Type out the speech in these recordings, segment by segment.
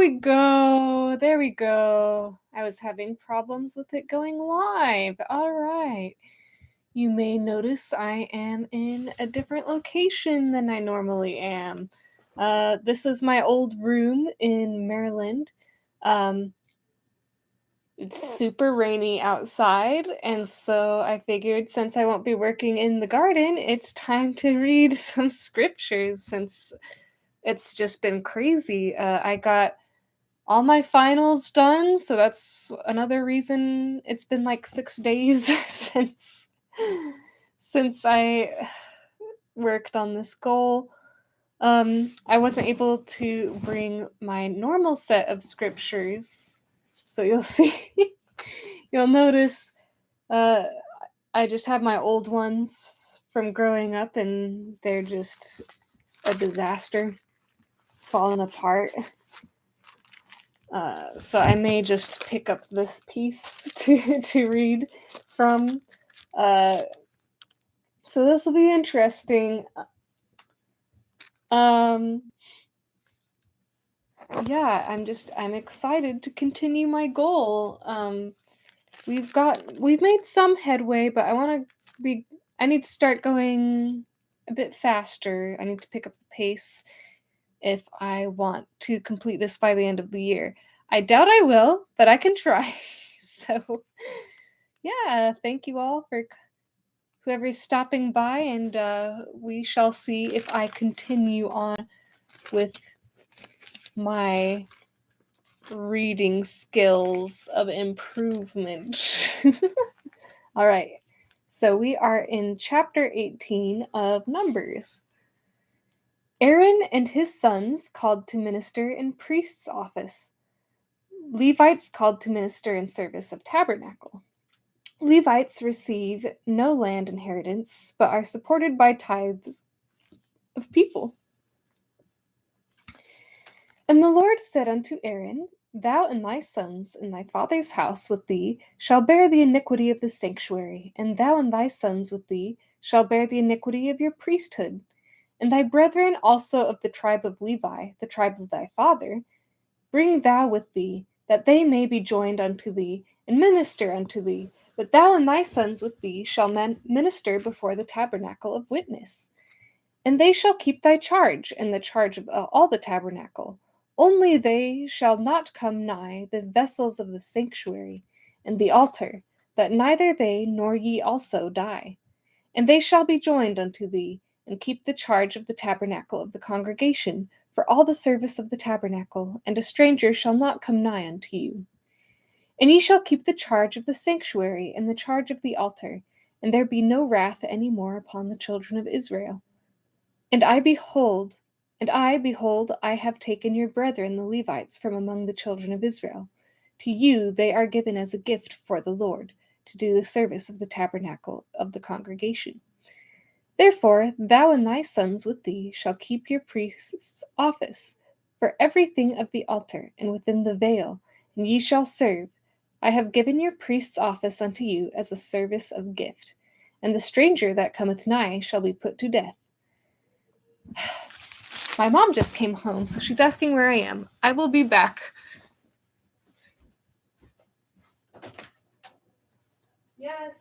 we go. There we go. I was having problems with it going live. All right. You may notice I am in a different location than I normally am. This is my old room in Maryland. It's super rainy outside, and so I figured since I won't be working in the garden, it's time to read some scriptures since it's just been crazy. I got all my finals done, so that's another reason it's been like 6 days since I worked on this goal. I wasn't able to bring my normal set of scriptures, so you'll see, you'll notice, uh, I just have my old ones from growing up, and they're just a disaster, falling apart. So I may just pick up this piece to read from. Uh, so this will be interesting. Um, yeah, I'm excited to continue my goal. We've made some headway, but I need to start going a bit faster. I need to pick up the pace if I want to complete this by the end of the year. I doubt I will, but I can try. So, yeah, thank you all for whoever's stopping by, and we shall see if I continue on with my reading skills of improvement. All right, so we are in chapter 18 of Numbers. Aaron and his sons called to minister in priest's office. Levites called to minister in service of tabernacle. Levites receive no land inheritance, but are supported by tithes of people. And the Lord said unto Aaron, Thou and thy sons and thy father's house with thee shall bear the iniquity of the sanctuary, and thou and thy sons with thee shall bear the iniquity of your priesthood. And thy brethren also of the tribe of Levi, the tribe of thy father, bring thou with thee, that they may be joined unto thee, and minister unto thee. But thou and thy sons with thee shall minister before the tabernacle of witness. And they shall keep thy charge, and the charge of all the tabernacle. Only they shall not come nigh the vessels of the sanctuary and the altar, that neither they nor ye also die. And they shall be joined unto thee, and keep the charge of the tabernacle of the congregation, for all the service of the tabernacle, and a stranger shall not come nigh unto you. And ye shall keep the charge of the sanctuary, and the charge of the altar, and there be no wrath any more upon the children of Israel. And I behold, I have taken your brethren the Levites from among the children of Israel. To you they are given as a gift for the Lord, to do the service of the tabernacle of the congregation. Therefore thou and thy sons with thee shall keep your priest's office, for everything of the altar, and within the veil, and ye shall serve. I have given your priest's office unto you as a service of gift, and the stranger that cometh nigh shall be put to death. My mom just came home, so she's asking where I am. I will be back. Yes.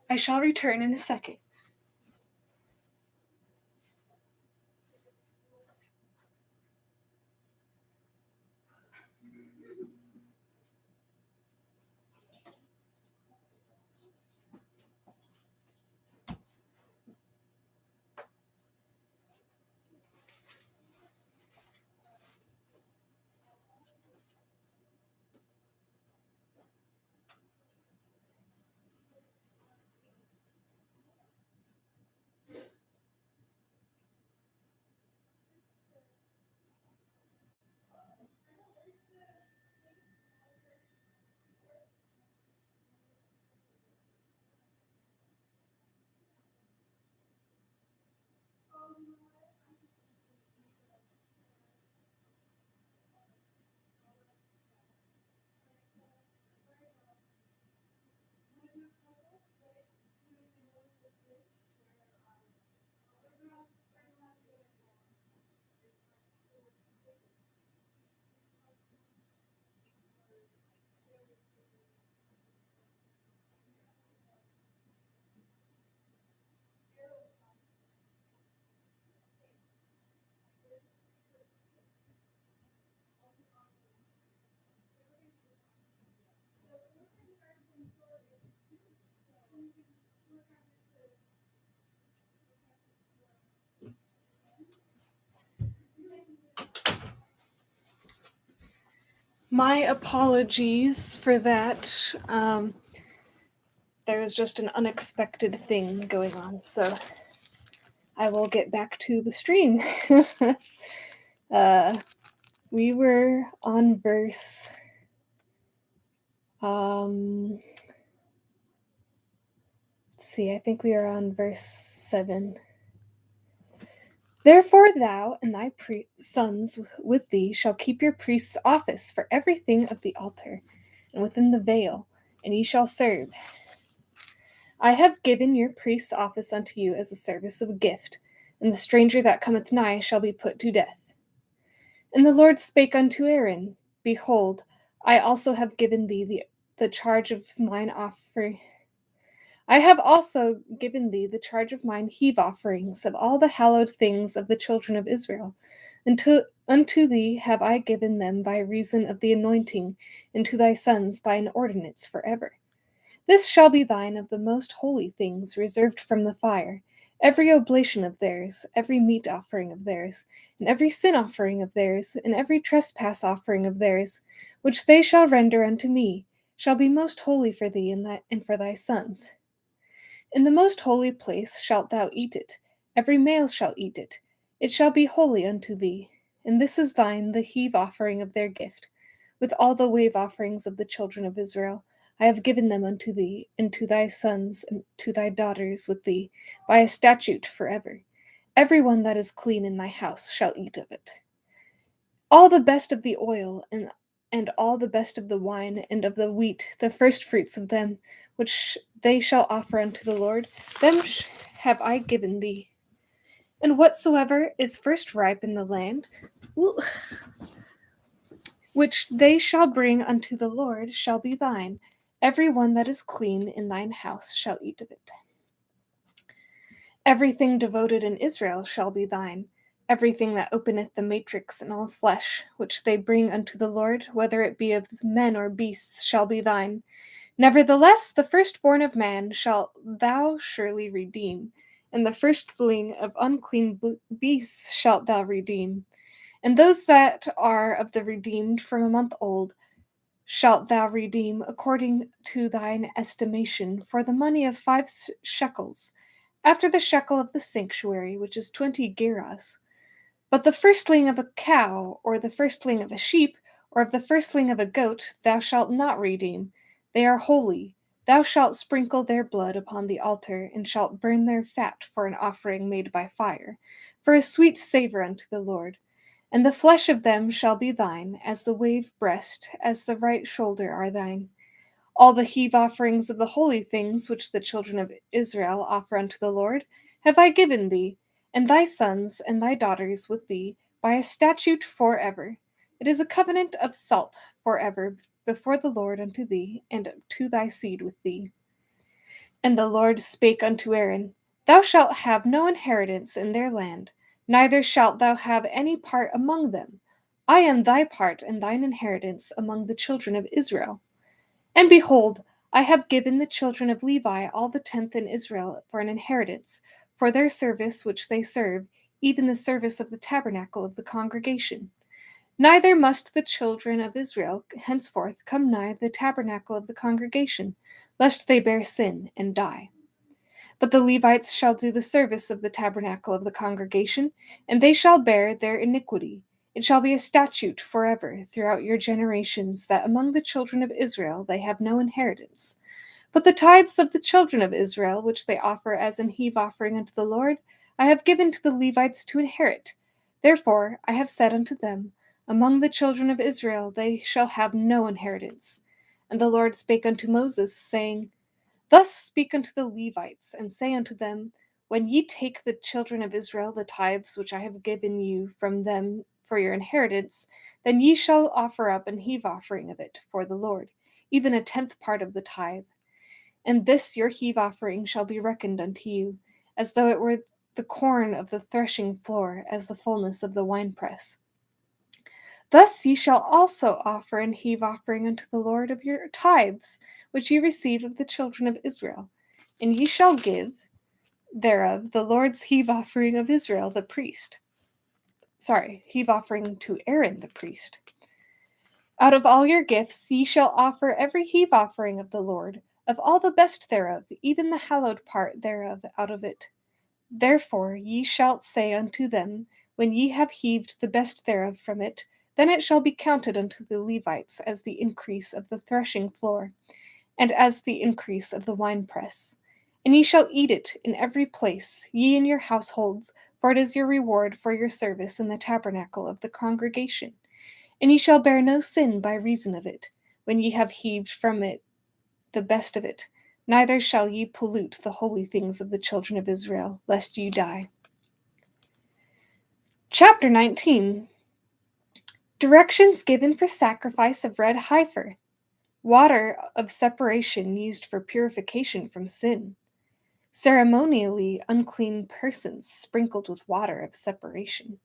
I shall return in a second. My apologies for that. There was just an unexpected thing going on, so I will get back to the stream. We were on verse. Let's see, I think we are on verse 7. Therefore thou and thy sons with thee shall keep your priest's office for everything of the altar, and within the veil, and ye shall serve. I have given your priest's office unto you as a service of a gift, and the stranger that cometh nigh shall be put to death. And the Lord spake unto Aaron, Behold, I also have given thee the charge of mine offering. I have also given thee the charge of mine heave offerings of all the hallowed things of the children of Israel. Unto thee have I given them by reason of the anointing, and to thy sons by an ordinance forever. This shall be thine of the most holy things reserved from the fire, every oblation of theirs, every meat offering of theirs, and every sin offering of theirs, and every trespass offering of theirs, which they shall render unto me, shall be most holy for thee and for thy sons. In the most holy place shalt thou eat it, every male shall eat it, it shall be holy unto thee. And this is thine the heave offering of their gift, with all the wave offerings of the children of Israel. I have given them unto thee, and to thy sons, and to thy daughters with thee, by a statute forever. Every one that is clean in thy house shall eat of it. All the best of the oil, and all the best of the wine, and of the wheat, the first fruits of them, which they shall offer unto the Lord, them have I given thee. And whatsoever is first ripe in the land, which they shall bring unto the Lord, shall be thine. Every one that is clean in thine house shall eat of it. Everything devoted in Israel shall be thine. Everything that openeth the matrix in all flesh, which they bring unto the Lord, whether it be of men or beasts, shall be thine. Nevertheless, the firstborn of man shalt thou surely redeem, and the firstling of unclean beasts shalt thou redeem. And those that are of the redeemed from a month old shalt thou redeem according to thine estimation, for the money of 5 shekels, after the shekel of the sanctuary, which is 20 gerahs. But the firstling of a cow, or the firstling of a sheep, or of the firstling of a goat, thou shalt not redeem. They are holy. Thou shalt sprinkle their blood upon the altar, and shalt burn their fat for an offering made by fire, for a sweet savour unto the Lord. And the flesh of them shall be thine, as the wave breast, as the right shoulder are thine. All the heave offerings of the holy things which the children of Israel offer unto the Lord have I given thee, and thy sons and thy daughters with thee, by a statute forever. It is a covenant of salt forever before the Lord unto thee, and to thy seed with thee. And the Lord spake unto Aaron, Thou shalt have no inheritance in their land, neither shalt thou have any part among them. I am thy part and thine inheritance among the children of Israel. And behold, I have given the children of Levi all the tenth in Israel for an inheritance, for their service which they serve, even the service of the tabernacle of the congregation. Neither must the children of Israel henceforth come nigh the tabernacle of the congregation, lest they bear sin and die. But the Levites shall do the service of the tabernacle of the congregation, and they shall bear their iniquity. It shall be a statute forever throughout your generations that among the children of Israel they have no inheritance. But the tithes of the children of Israel, which they offer as an heave offering unto the Lord, I have given to the Levites to inherit. Therefore I have said unto them, Among the children of Israel they shall have no inheritance. And the Lord spake unto Moses, saying, Thus speak unto the Levites, and say unto them, When ye take the children of Israel the tithes which I have given you from them for your inheritance, then ye shall offer up an heave offering of it for the Lord, even a tenth part of the tithe. And this your heave offering shall be reckoned unto you, as though it were the corn of the threshing floor, as the fullness of the winepress. Thus ye shall also offer an heave offering unto the Lord of your tithes, which ye receive of the children of Israel. And ye shall give thereof the Lord's heave offering of Israel the priest. Heave offering to Aaron the priest. Out of all your gifts ye shall offer every heave offering of the Lord, of all the best thereof, even the hallowed part thereof out of it. Therefore ye shall say unto them, When ye have heaved the best thereof from it, then it shall be counted unto the Levites as the increase of the threshing floor, and as the increase of the winepress. And ye shall eat it in every place, ye and your households, for it is your reward for your service in the tabernacle of the congregation. And ye shall bear no sin by reason of it, when ye have heaved from it the best of it, neither shall ye pollute the holy things of the children of Israel, lest ye die. Chapter 19. Directions given for sacrifice of red heifer. Water of separation used for purification from sin. Ceremonially unclean persons sprinkled with water of separation.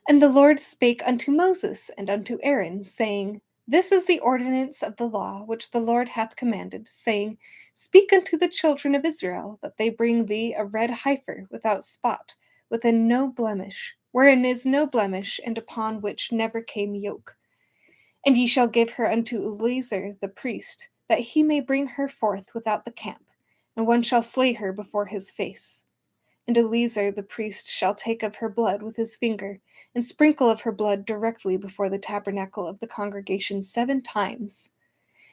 And the Lord spake unto Moses and unto Aaron, saying, This is the ordinance of the law which the Lord hath commanded, saying, Speak unto the children of Israel, that they bring thee a red heifer without spot, wherein is no blemish, and upon which never came yoke. And ye shall give her unto Eleazar the priest, that he may bring her forth without the camp, and one shall slay her before his face. And Eleazar the priest shall take of her blood with his finger, and sprinkle of her blood directly before the tabernacle of the congregation 7 times.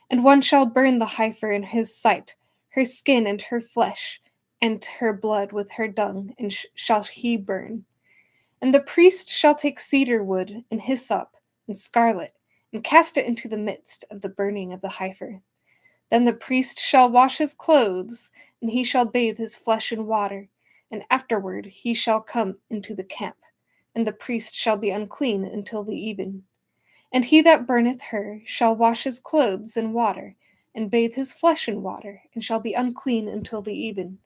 And one shall burn the heifer in his sight, her skin and her flesh, and her blood with her dung, and shall he burn. And the priest shall take cedar wood, and hyssop, and scarlet, and cast it into the midst of the burning of the heifer. Then the priest shall wash his clothes, and he shall bathe his flesh in water, and afterward he shall come into the camp, and the priest shall be unclean until the even. And he that burneth her shall wash his clothes in water, and bathe his flesh in water, and shall be unclean until the even.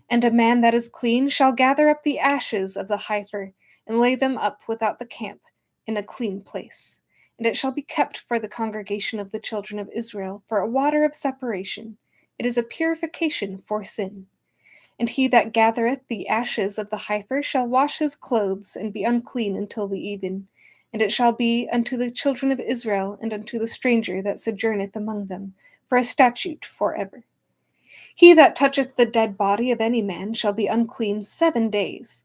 And a man that is clean shall gather up the ashes of the heifer, and lay them up without the camp, in a clean place. And it shall be kept for the congregation of the children of Israel for a water of separation. It is a purification for sin. And he that gathereth the ashes of the heifer shall wash his clothes, and be unclean until the even. And it shall be unto the children of Israel, and unto the stranger that sojourneth among them, for a statute forever. He that toucheth the dead body of any man shall be unclean 7 days.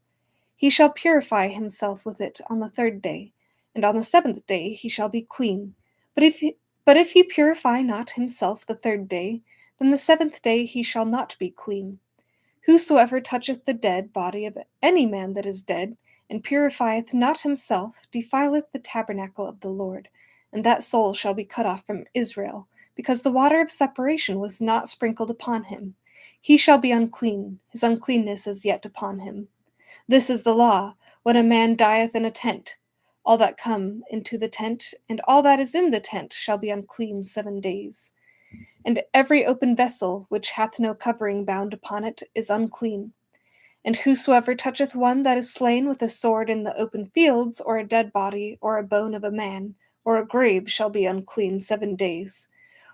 He shall purify himself with it on the 3rd day, and on the 7th day he shall be clean. But if he purify not himself the 3rd day, then the 7th day he shall not be clean. Whosoever toucheth the dead body of any man that is dead, and purifieth not himself, defileth the tabernacle of the Lord, and that soul shall be cut off from Israel, because the water of separation was not sprinkled upon him. He shall be unclean, his uncleanness is yet upon him. This is the law, when a man dieth in a tent. All that come into the tent, and all that is in the tent, shall be unclean 7 days. And every open vessel which hath no covering bound upon it is unclean. And whosoever toucheth one that is slain with a sword in the open fields, or a dead body, or a bone of a man, or a grave, shall be unclean 7 days.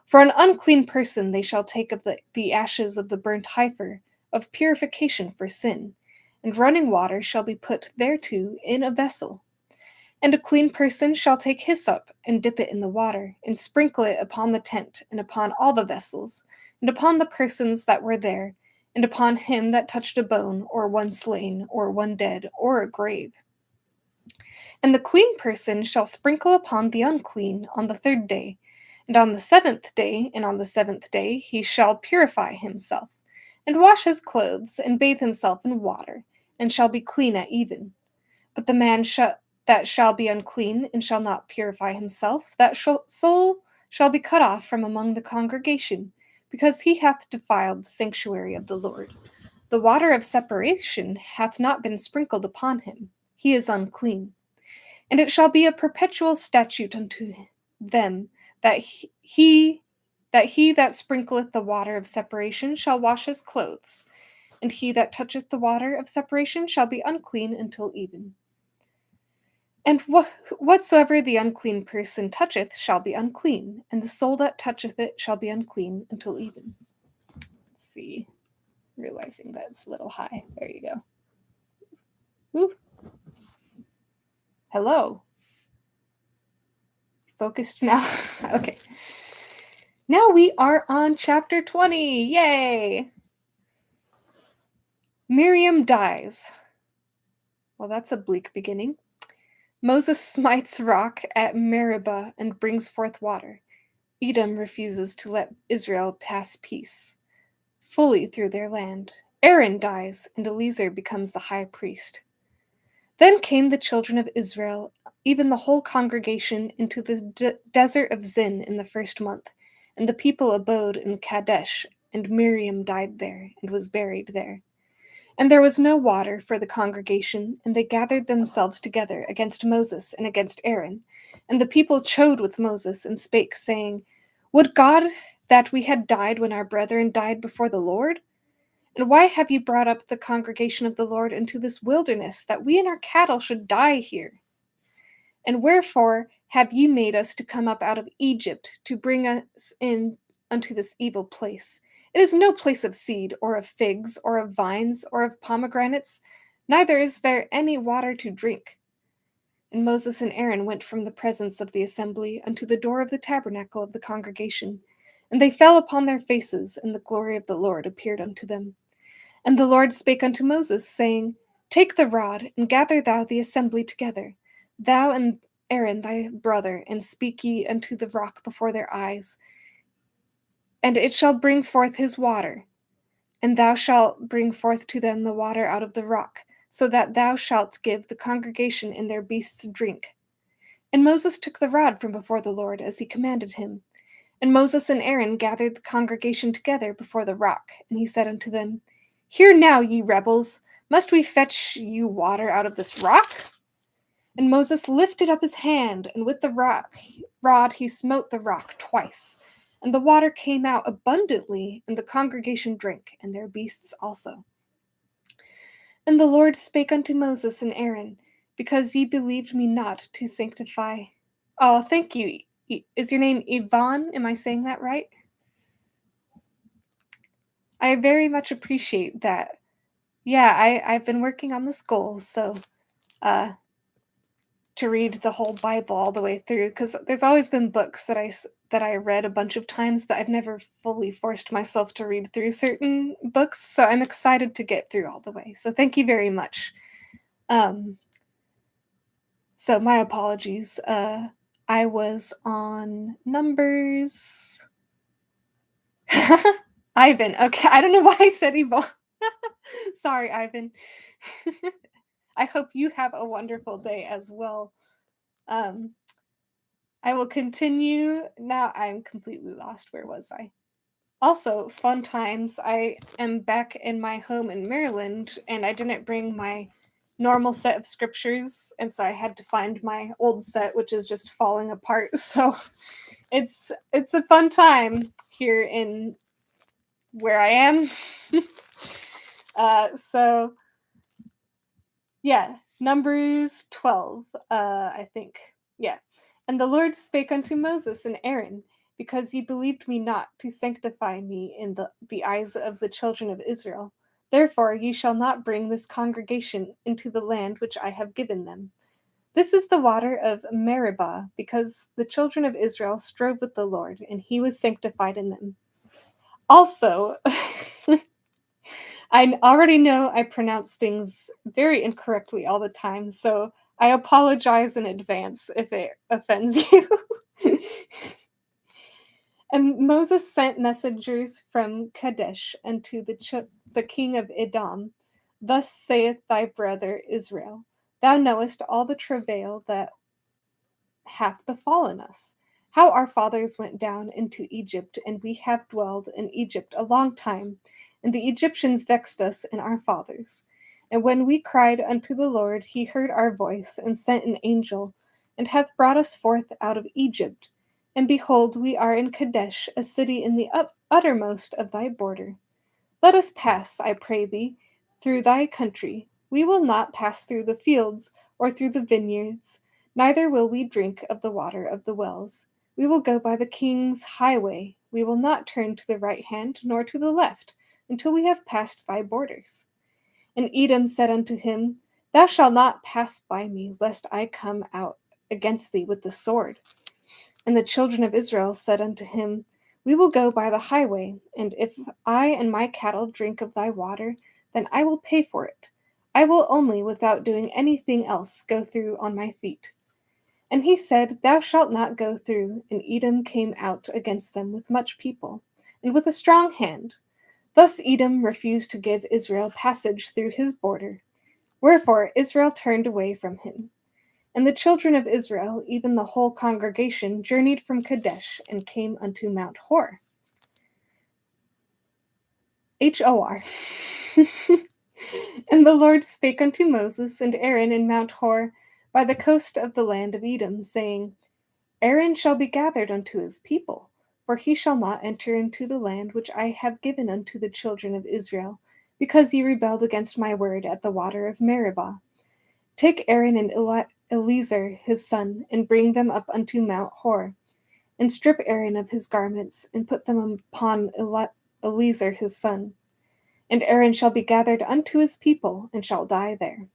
For an unclean person they shall take of the ashes of the burnt heifer, of purification for sin, and running water shall be put thereto in a vessel. And a clean person shall take hyssop, and dip it in the water, and sprinkle it upon the tent, and upon all the vessels, and upon the persons that were there, and upon him that touched a bone, or one slain, or one dead, or a grave. And the clean person shall sprinkle upon the unclean on the 3rd day, and on the 7th day, and on the 7th day he shall purify himself, and wash his clothes, and bathe himself in water, and shall be clean at even. But the man that shall be unclean, and shall not purify himself, that soul shall be cut off from among the congregation, because he hath defiled the sanctuary of the Lord. The water of separation hath not been sprinkled upon him. He is unclean. And it shall be a perpetual statute unto them that he that sprinkleth the water of separation shall wash his clothes, and he that toucheth the water of separation shall be unclean until even. And whatsoever the unclean person toucheth shall be unclean, and the soul that toucheth it shall be unclean until even. Let's see. Realizing that it's a little high. There you go. Woo. Hello. Focused now? Okay. Now we are on chapter 20. Yay! Miriam dies. Well, that's a bleak beginning. Moses smites rock at Meribah and brings forth water. Edom refuses to let Israel pass peace fully through their land. Aaron dies, and Eleazar becomes the high priest. Then came the children of Israel, even the whole congregation, into the desert of Zin in the 1st month, and the people abode in Kadesh, and Miriam died there, and was buried there. And there was no water for the congregation, and they gathered themselves together against Moses and against Aaron. And the people chode with Moses, and spake, saying, Would God that we had died when our brethren died before the Lord? And why have you brought up the congregation of the Lord into this wilderness, that we and our cattle should die here? And wherefore have ye made us to come up out of Egypt, to bring us in unto this evil place? It is no place of seed, or of figs, or of vines, or of pomegranates, neither is there any water to drink. And Moses and Aaron went from the presence of the assembly unto the door of the tabernacle of the congregation, and they fell upon their faces, and the glory of the Lord appeared unto them. And the Lord spake unto Moses, saying, Take the rod, and gather thou the assembly together, thou and Aaron thy brother, and speak ye unto the rock before their eyes, and it shall bring forth his water. And thou shalt bring forth to them the water out of the rock, so that thou shalt give the congregation and their beasts drink. And Moses took the rod from before the Lord, as he commanded him. And Moses and Aaron gathered the congregation together before the rock, and he said unto them, Hear now, ye rebels, must we fetch you water out of this rock? And Moses lifted up his hand, and with the rod he smote the rock twice. And the water came out abundantly, and the congregation drank, and their beasts also. And the Lord spake unto Moses and Aaron, Because ye believed me not to sanctify. Oh, thank you. Is your name Yvonne? Am I saying that right? I very much appreciate that. Yeah, I've been working on this goal, so to read the whole Bible all the way through, because there's always been books that I read a bunch of times, but I've never fully forced myself to read through certain books, so I'm excited to get through all the way. So thank you very much. So my apologies. I was on Numbers. Ivan. Okay, I don't know why I said Yvonne. Sorry, Ivan. I hope you have a wonderful day as well. I will continue. Now I'm completely lost. Where was I? Also, fun times. I am back in my home in Maryland, and I didn't bring my normal set of scriptures, and so I had to find my old set, which is just falling apart. So it's a fun time. here in where I am. So, yeah, Numbers 12, I think. Yeah. And the Lord spake unto Moses and Aaron, because ye believed me not to sanctify me in the eyes of the children of Israel. Therefore ye shall not bring this congregation into the land which I have given them. This is the water of Meribah, because the children of Israel strove with the Lord, and he was sanctified in them. Also, I already know I pronounce things very incorrectly all the time, so I apologize in advance if it offends you. And Moses sent messengers from Kadesh unto the king of Edom. Thus saith thy brother Israel, Thou knowest all the travail that hath befallen us, how our fathers went down into Egypt, and we have dwelled in Egypt a long time, and the Egyptians vexed us and our fathers. And when we cried unto the Lord, he heard our voice, and sent an angel, and hath brought us forth out of Egypt. And behold, we are in Kadesh, a city in the uttermost of thy border. Let us pass, I pray thee, through thy country. We will not pass through the fields, or through the vineyards, neither will we drink of the water of the wells. We will go by the king's highway. We will not turn to the right hand, nor to the left, until we have passed thy borders. And Edom said unto him, Thou shalt not pass by me, lest I come out against thee with the sword. And the children of Israel said unto him, We will go by the highway, and if I and my cattle drink of thy water, then I will pay for it. I will only, without doing anything else, go through on my feet. And he said, Thou shalt not go through. And Edom came out against them with much people, and with a strong hand. Thus Edom refused to give Israel passage through his border. Wherefore Israel turned away from him. And the children of Israel, even the whole congregation, journeyed from Kadesh and came unto Mount Hor. Hor. And the Lord spake unto Moses and Aaron in Mount Hor by the coast of the land of Edom, saying, Aaron shall be gathered unto his people, for he shall not enter into the land which I have given unto the children of Israel, because ye rebelled against my word at the water of Meribah. Take Aaron and Eleazar his son, and bring them up unto Mount Hor, and strip Aaron of his garments, and put them upon Eleazar his son. And Aaron shall be gathered unto his people, and shall die there.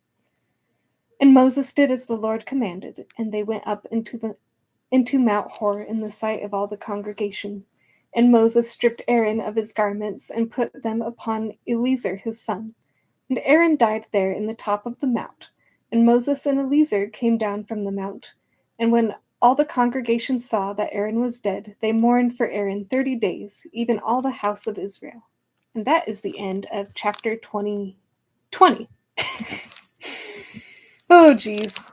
And Moses did as the Lord commanded, and they went up into Mount Hor in the sight of all the congregation. And Moses stripped Aaron of his garments, and put them upon Eleazar his son. And Aaron died there in the top of the mount. And Moses and Eleazar came down from the mount. And when all the congregation saw that Aaron was dead, they mourned for Aaron 30 days, even all the house of Israel. And that is the end of chapter 20. Oh, geez.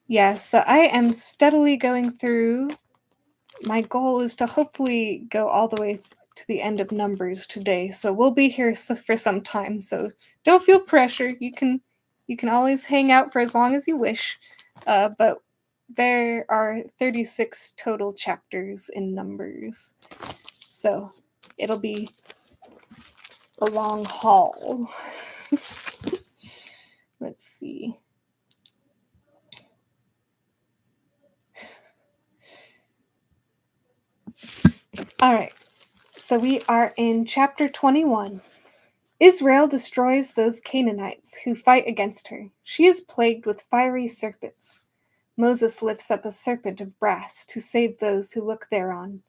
Yeah, so I am steadily going through. My goal is to hopefully go all the way to the end of Numbers today. So we'll be here for some time. So don't feel pressure. You can always hang out for as long as you wish. But there are 36 total chapters in Numbers. So it'll be a long haul. Let's see. All right. So we are in chapter 21. Israel destroys those Canaanites who fight against her. She is plagued with fiery serpents. Moses lifts up a serpent of brass to save those who look thereon.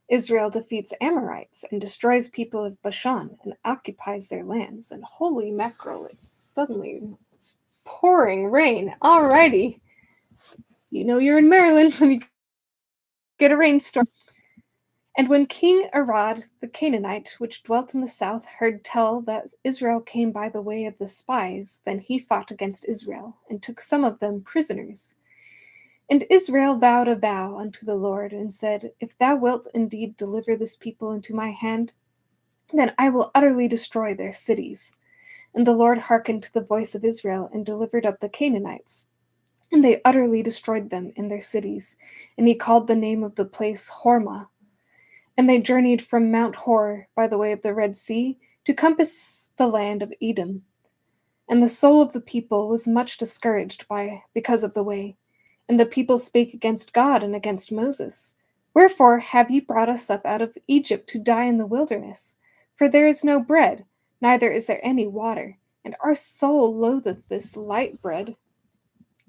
Israel defeats Amorites and destroys people of Bashan and occupies their lands. And holy mackerel, it's pouring rain. Alrighty. You know you're in Maryland when you get a rainstorm. And when King Arad the Canaanite, which dwelt in the south, heard tell that Israel came by the way of the spies, then he fought against Israel, and took some of them prisoners. And Israel vowed a vow unto the Lord, and said, If thou wilt indeed deliver this people into my hand, then I will utterly destroy their cities. And the Lord hearkened to the voice of Israel, and delivered up the Canaanites. And they utterly destroyed them in their cities. And he called the name of the place Hormah. And they journeyed from Mount Hor by the way of the Red Sea to compass the land of Edom. And the soul of the people was much discouraged because of the way. And the people spake against God and against Moses. Wherefore have ye brought us up out of Egypt to die in the wilderness? For there is no bread, neither is there any water, and our soul loatheth this light bread.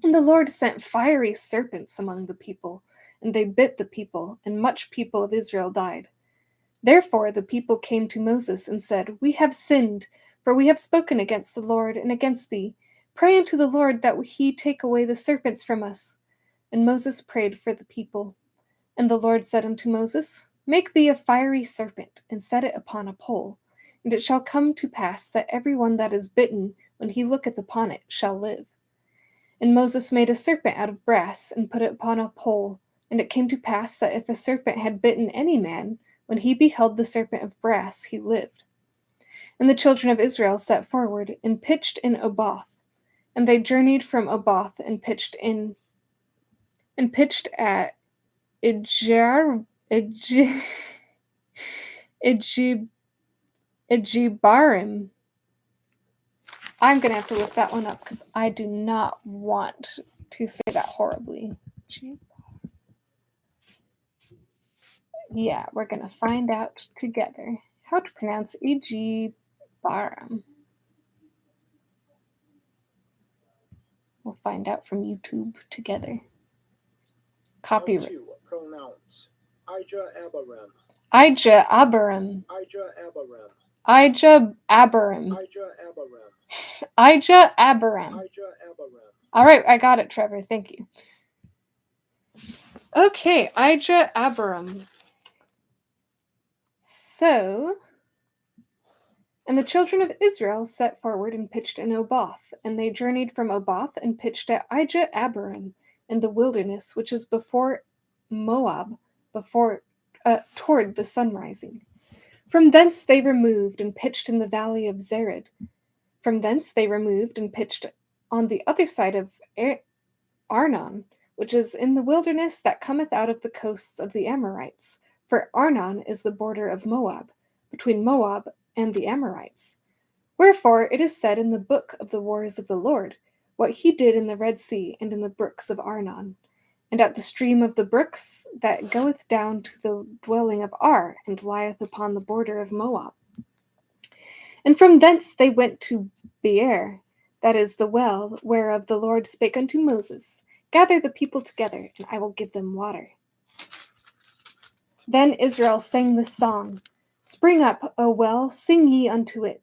And the Lord sent fiery serpents among the people, and they bit the people, and much people of Israel died. Therefore the people came to Moses and said, We have sinned, for we have spoken against the Lord and against thee. Pray unto the Lord that he take away the serpents from us. And Moses prayed for the people. And the Lord said unto Moses, Make thee a fiery serpent, and set it upon a pole. And it shall come to pass that every one that is bitten, when he looketh upon it, shall live. And Moses made a serpent out of brass, and put it upon a pole. And it came to pass that if a serpent had bitten any man, when he beheld the serpent of brass, he lived. And the children of Israel set forward, and pitched in Oboth. And they journeyed from Oboth, and pitched at Ijebarim. I'm going to have to look that one up because I do not want to say that horribly. Yeah, we're going to find out together how to pronounce Ijebarim. We'll find out from YouTube together. Copyright. How to pronounce Ijebarim. Ijebarim. Ijebarim. Ijebarim. Ijebarim. Ijebarim. Ijebarim. All right, I got it, Trevor. Thank you. Okay, Ijebarim. So, and the children of Israel set forward and pitched in Oboth, and they journeyed from Oboth and pitched at Ijebarim in the wilderness, which is before Moab, toward the sunrising. From thence they removed and pitched in the valley of Zered. From thence they removed and pitched on the other side of Arnon, which is in the wilderness that cometh out of the coasts of the Amorites. For Arnon is the border of Moab, between Moab and the Amorites. Wherefore it is said in the book of the wars of the Lord, what he did in the Red Sea and in the brooks of Arnon, and at the stream of the brooks that goeth down to the dwelling of Ar, and lieth upon the border of Moab. And from thence they went to Beer, that is the well, whereof the Lord spake unto Moses, Gather the people together, and I will give them water. Then Israel sang this song, Spring up, O well, sing ye unto it.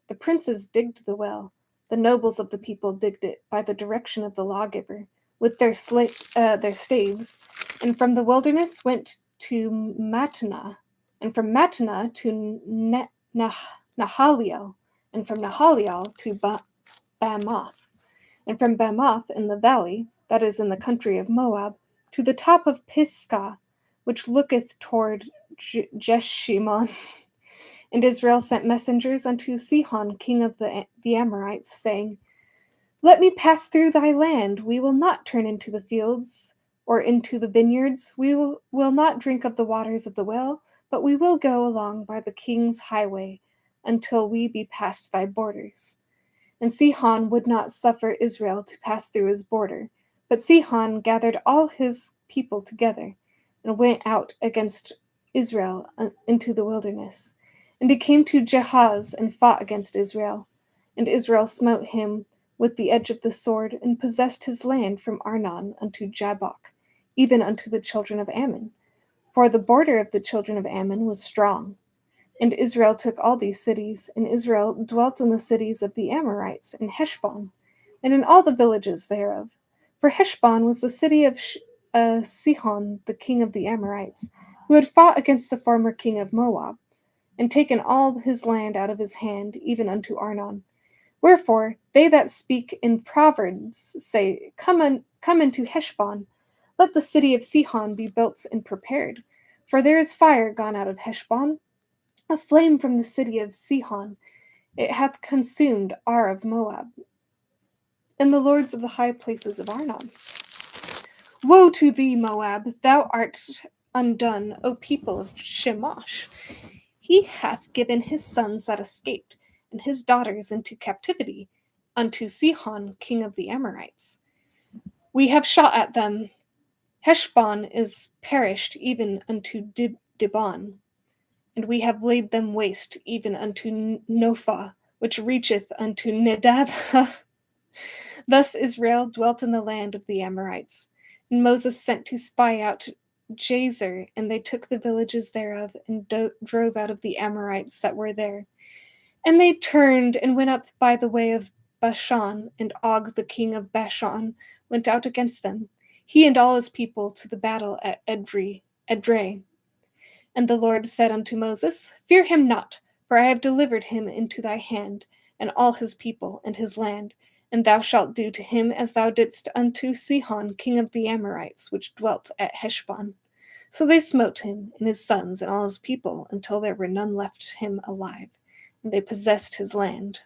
The princes digged the well, the nobles of the people digged it by the direction of the lawgiver, with their staves, and from the wilderness went to Mattanah, and from Mattanah to Nahaliel, and from Nahaliel to Bamoth, and from Bamoth in the valley, that is in the country of Moab, to the top of Pisgah, which looketh toward Jeshimon. And Israel sent messengers unto Sihon, king of the Amorites, saying, Let me pass through thy land. We will not turn into the fields or into the vineyards. We will not drink of the waters of the well, but we will go along by the king's highway until we be past thy borders. And Sihon would not suffer Israel to pass through his border, but Sihon gathered all his people together and went out against Israel into the wilderness. And he came to Jahaz and fought against Israel. And Israel smote him with the edge of the sword, and possessed his land from Arnon unto Jabbok, even unto the children of Ammon. For the border of the children of Ammon was strong. And Israel took all these cities, and Israel dwelt in the cities of the Amorites, in Heshbon, and in all the villages thereof. For Heshbon was the city of Sihon, the king of the Amorites, who had fought against the former king of Moab, and taken all his land out of his hand, even unto Arnon. Wherefore they that speak in Proverbs say, Come into Heshbon, let the city of Sihon be built and prepared. For there is fire gone out of Heshbon, a flame from the city of Sihon. It hath consumed Ar of Moab, and the lords of the high places of Arnon. Woe to thee, Moab! Thou art undone, O people of Shemosh. He hath given his sons that escaped, and his daughters into captivity, unto Sihon, king of the Amorites. We have shot at them. Heshbon is perished even unto Dibon, and we have laid them waste even unto Nophah, which reacheth unto Nedab. Thus Israel dwelt in the land of the Amorites. And Moses sent to spy out Jazer, and they took the villages thereof, and drove out of the Amorites that were there. And they turned and went up by the way of Bashan, and Og the king of Bashan went out against them, he and all his people, to the battle at Edrei. And the Lord said unto Moses, Fear him not, for I have delivered him into thy hand, and all his people, and his land, and thou shalt do to him as thou didst unto Sihon, king of the Amorites, which dwelt at Heshbon. So they smote him, and his sons, and all his people, until there were none left him alive, and they possessed his land.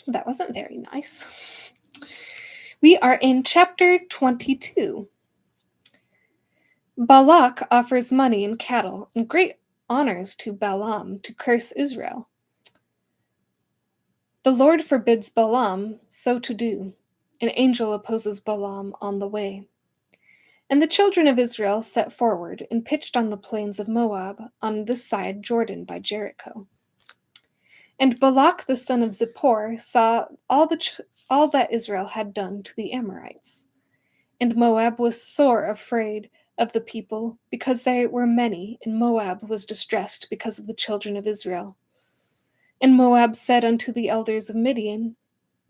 That wasn't very nice. We are in chapter 22. Balak offers money and cattle and great honors to Balaam to curse Israel. The Lord forbids Balaam so to do. An angel opposes Balaam on the way. And the children of Israel set forward and pitched on the plains of Moab on this side Jordan by Jericho. And Balak the son of Zippor saw all that Israel had done to the Amorites. And Moab was sore afraid of the people, because they were many, and Moab was distressed because of the children of Israel. And Moab said unto the elders of Midian,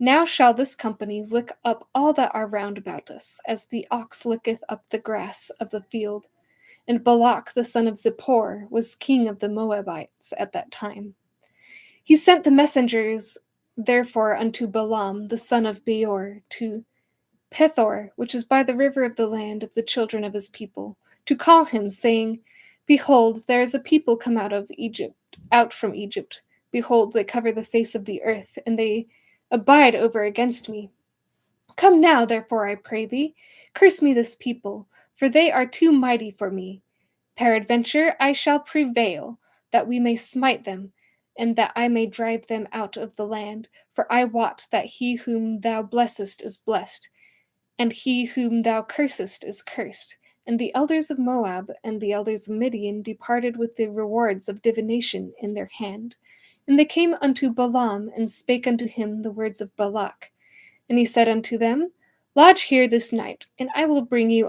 Now shall this company lick up all that are round about us, as the ox licketh up the grass of the field. And Balak the son of Zippor was king of the Moabites at that time. He sent the messengers therefore unto Balaam the son of Beor to Pethor, which is by the river of the land of the children of his people, to call him, saying, Behold, there is a people come out from Egypt. Behold, they cover the face of the earth, and they abide over against me. Come now, therefore, I pray thee, curse me this people, for they are too mighty for me. Peradventure I shall prevail, that we may smite them, and that I may drive them out of the land. For I wot that he whom thou blessest is blessed, and he whom thou cursest is cursed. And the elders of Moab and the elders of Midian departed with the rewards of divination in their hand. And they came unto Balaam, and spake unto him the words of Balak. And he said unto them, Lodge here this night, and I will bring you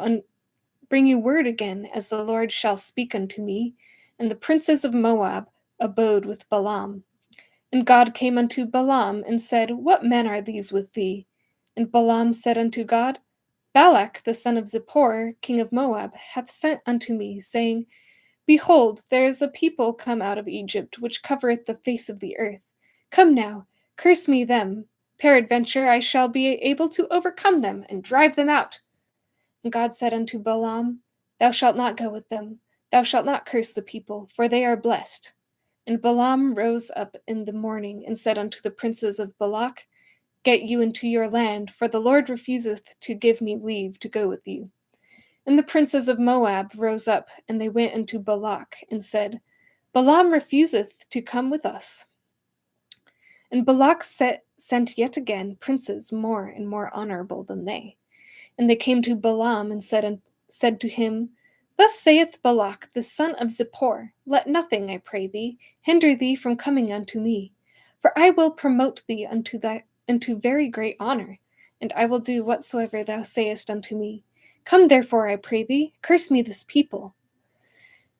word again, as the Lord shall speak unto me. And the princes of Moab abode with Balaam. And God came unto Balaam, and said, What men are these with thee? And Balaam said unto God, Balak the son of Zippor, king of Moab, hath sent unto me, saying, Behold, there is a people come out of Egypt, which covereth the face of the earth. Come now, curse me them. Peradventure I shall be able to overcome them, and drive them out. And God said unto Balaam, Thou shalt not go with them. Thou shalt not curse the people, for they are blessed. And Balaam rose up in the morning, and said unto the princes of Balak, Get you into your land, for the Lord refuseth to give me leave to go with you. And the princes of Moab rose up, and they went unto Balak, and said, Balaam refuseth to come with us. And Balak sent yet again princes more and more honorable than they. And they came to Balaam, and said to him, Thus saith Balak the son of Zippor, Let nothing, I pray thee, hinder thee from coming unto me. For I will promote thee unto very great honor, and I will do whatsoever thou sayest unto me. Come therefore, I pray thee, curse me this people.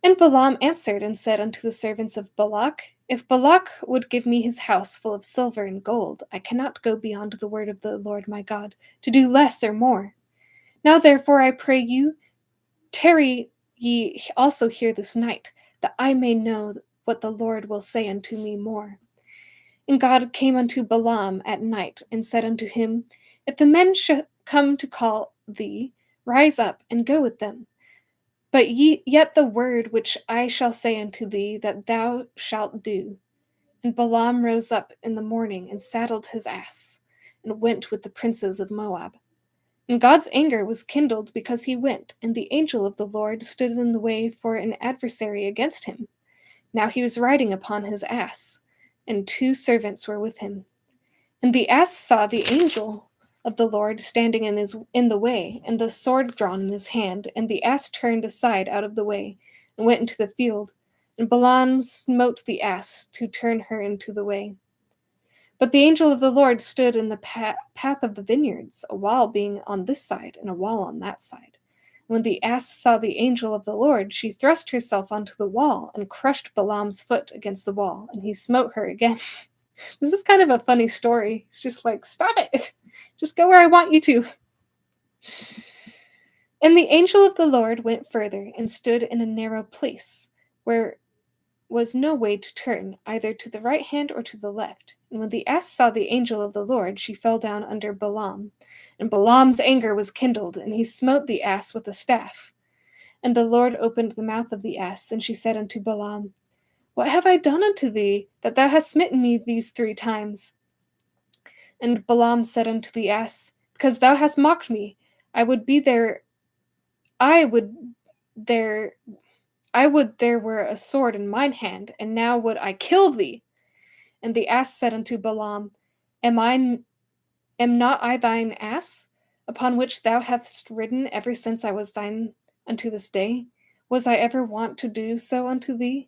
And Balaam answered and said unto the servants of Balak, If Balak would give me his house full of silver and gold, I cannot go beyond the word of the Lord my God, to do less or more. Now therefore I pray you, tarry ye also here this night, that I may know what the Lord will say unto me more. And God came unto Balaam at night, and said unto him, If the men should come to call thee, rise up and go with them. But yet the word which I shall say unto thee, that thou shalt do. And Balaam rose up in the morning, and saddled his ass, and went with the princes of Moab. And God's anger was kindled because he went, and the angel of the Lord stood in the way for an adversary against him. Now he was riding upon his ass, and 2 servants were with him. And the ass saw the angel of the Lord standing in the way, and the sword drawn in his hand, and the ass turned aside out of the way, and went into the field. And Balaam smote the ass to turn her into the way. But the angel of the Lord stood in the path of the vineyards, a wall being on this side, and a wall on that side. When the ass saw the angel of the Lord, she thrust herself onto the wall, and crushed Balaam's foot against the wall, and he smote her again. This is kind of a funny story. It's just like, stop it! Just go where I want you to. And the angel of the Lord went further, and stood in a narrow place, where was no way to turn, either to the right hand or to the left. And when the ass saw the angel of the Lord, she fell down under Balaam. And Balaam's anger was kindled, and he smote the ass with a staff. And the Lord opened the mouth of the ass, and she said unto Balaam, What have I done unto thee, that thou hast smitten me these 3 times? And Balaam said unto the ass, Because thou hast mocked me, I would there were a sword in mine hand, and now would I kill thee. And the ass said unto Balaam, Am not I thine ass, upon which thou hast ridden ever since I was thine unto this day? Was I ever wont to do so unto thee?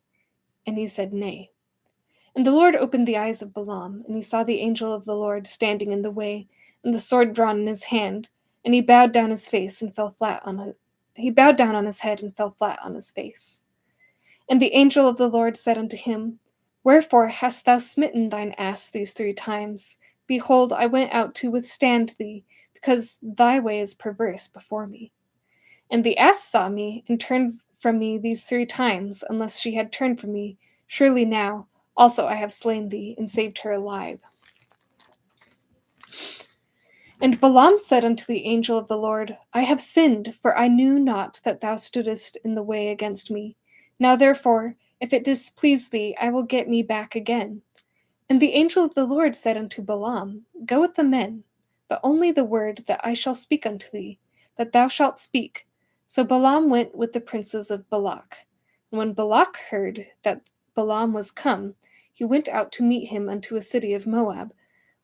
And he said, Nay. And the Lord opened the eyes of Balaam, and he saw the angel of the Lord standing in the way, and the sword drawn in his hand, and he bowed down his face and fell flat on he bowed down on his head and fell flat on his face. And the angel of the Lord said unto him, Wherefore hast thou smitten thine ass these 3 times? Behold, I went out to withstand thee, because thy way is perverse before me. And the ass saw me, and turned from me these 3 times, unless she had turned from me. Surely now also I have slain thee, and saved her alive. And Balaam said unto the angel of the Lord, I have sinned, for I knew not that thou stoodest in the way against me. Now therefore, if it displease thee, I will get me back again. And the angel of the Lord said unto Balaam, Go with the men, but only the word that I shall speak unto thee, that thou shalt speak. So Balaam went with the princes of Balak. And when Balak heard that Balaam was come, he went out to meet him unto a city of Moab,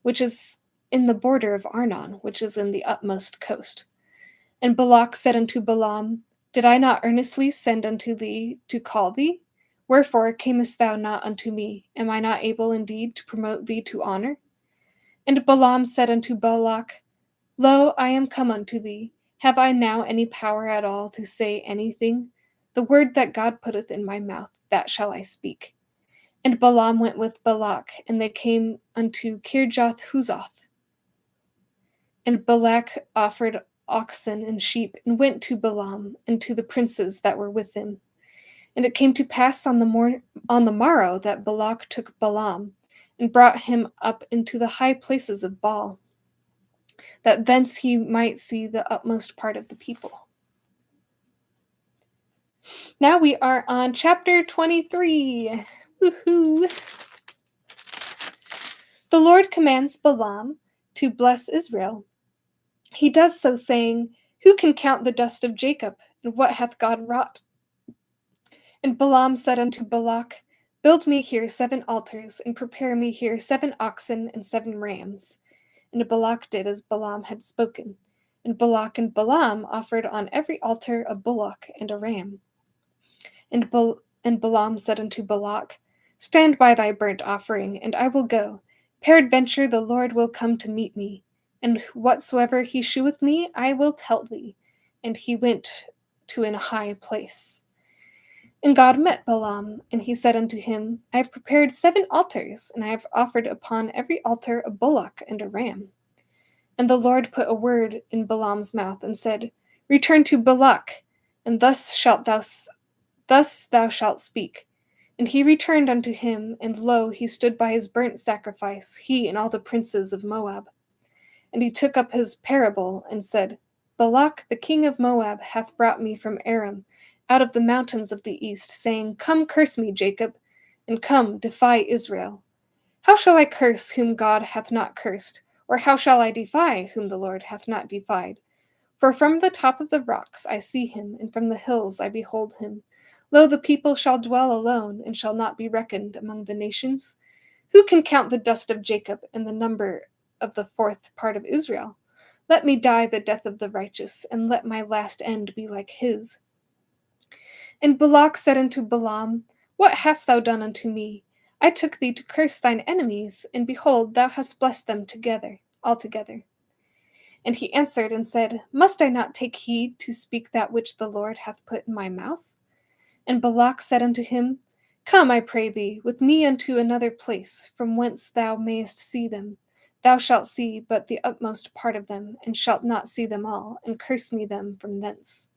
which is in the border of Arnon, which is in the utmost coast. And Balak said unto Balaam, Did I not earnestly send unto thee to call thee? Wherefore camest thou not unto me? Am I not able indeed to promote thee to honor? And Balaam said unto Balak, Lo, I am come unto thee. Have I now any power at all to say anything? The word that God putteth in my mouth, that shall I speak. And Balaam went with Balak, and they came unto Kirjath-Huzoth. And Balak offered oxen and sheep, and went to Balaam and to the princes that were with him. And it came to pass on the morrow that Balak took Balaam, and brought him up into the high places of Baal, that thence he might see the utmost part of the people. Now we are on chapter 23. Woohoo! The Lord commands Balaam to bless Israel. He does so, saying, Who can count the dust of Jacob, and what hath God wrought? And Balaam said unto Balak, Build me here 7 altars, and prepare me here 7 oxen and 7 rams. And Balak did as Balaam had spoken. And Balak and Balaam offered on every altar a bullock and a ram. And Balaam said unto Balak, Stand by thy burnt offering, and I will go. Peradventure the Lord will come to meet me. And whatsoever he sheweth me, I will tell thee. And he went to an high place. And God met Balaam, and he said unto him, I have prepared 7 altars, and I have offered upon every altar a bullock and a ram. And the Lord put a word in Balaam's mouth, and said, Return to Balak, and thus thou shalt speak. And he returned unto him, and lo, he stood by his burnt sacrifice, he and all the princes of Moab. And he took up his parable, and said, Balak the king of Moab hath brought me from Aram, out of the mountains of the east, saying, Come curse me, Jacob, and come defy Israel. How shall I curse whom God hath not cursed? Or how shall I defy whom the Lord hath not defied? For from the top of the rocks I see him, and from the hills I behold him. Lo, the people shall dwell alone, and shall not be reckoned among the nations. Who can count the dust of Jacob, and the number of the fourth part of Israel? Let me die the death of the righteous, and let my last end be like his. And Balak said unto Balaam, What hast thou done unto me? I took thee to curse thine enemies, and behold, thou hast blessed them altogether. And he answered and said, Must I not take heed to speak that which the Lord hath put in my mouth? And Balak said unto him, Come, I pray thee, with me unto another place, from whence thou mayest see them. Thou shalt see but the utmost part of them, and shalt not see them all, and curse me them from thence.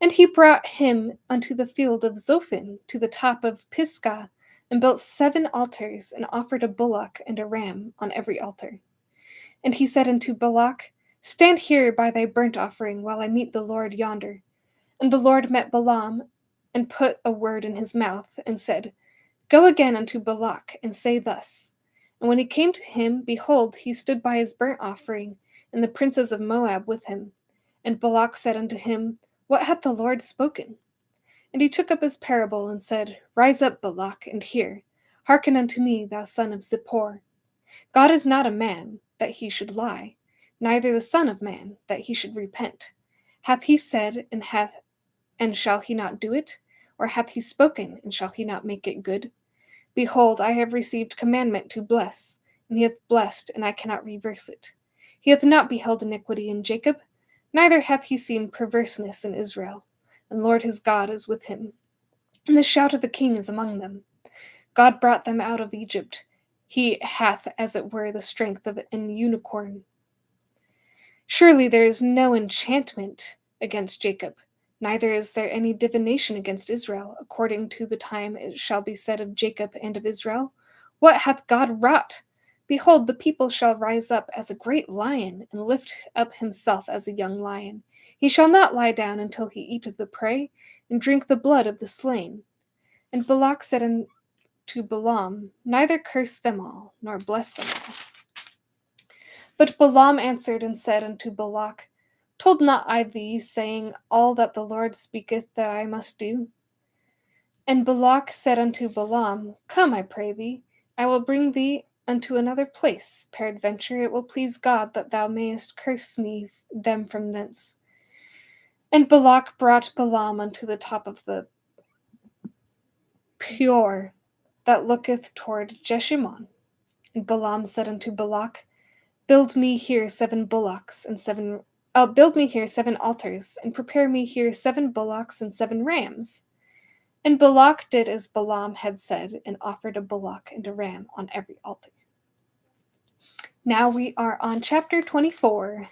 And he brought him unto the field of Zophim, to the top of Pisgah, and built 7 altars, and offered a bullock and a ram on every altar. And he said unto Balak, Stand here by thy burnt offering, while I meet the Lord yonder. And the Lord met Balaam, and put a word in his mouth, and said, Go again unto Balak, and say thus. And when he came to him, behold, he stood by his burnt offering, and the princes of Moab with him. And Balak said unto him, What hath the Lord spoken? And he took up his parable, and said, Rise up, Balak, and hear. Hearken unto me, thou son of Zippor. God is not a man, that he should lie, neither the Son of Man, that he should repent. Hath he said, and shall he not do it? Or hath he spoken, and shall he not make it good? Behold, I have received commandment to bless, and he hath blessed, and I cannot reverse it. He hath not beheld iniquity in Jacob, neither hath he seen perverseness in Israel. And Lord his God is with him, and the shout of a king is among them. God brought them out of Egypt. He hath, as it were, the strength of an unicorn. Surely there is no enchantment against Jacob, neither is there any divination against Israel. According to the time it shall be said of Jacob and of Israel, What hath God wrought? Behold, the people shall rise up as a great lion, and lift up himself as a young lion. He shall not lie down until he eat of the prey, and drink the blood of the slain. And Balak said unto Balaam, Neither curse them all, nor bless them all. But Balaam answered and said unto Balak, Told not I thee, saying, All that the Lord speaketh that I must do? And Balak said unto Balaam, Come, I pray thee, I will bring thee unto another place. Peradventure it will please God that thou mayest curse me them from thence. And Balak brought Balaam unto the top of the Peor, that looketh toward Jeshimon. And Balaam said unto Balak, Build me here 7 bullocks and build me here 7 altars, and prepare me here 7 bullocks and 7 rams. And Balak did as Balaam had said, and offered a bullock and a ram on every altar. Now we are on chapter 24.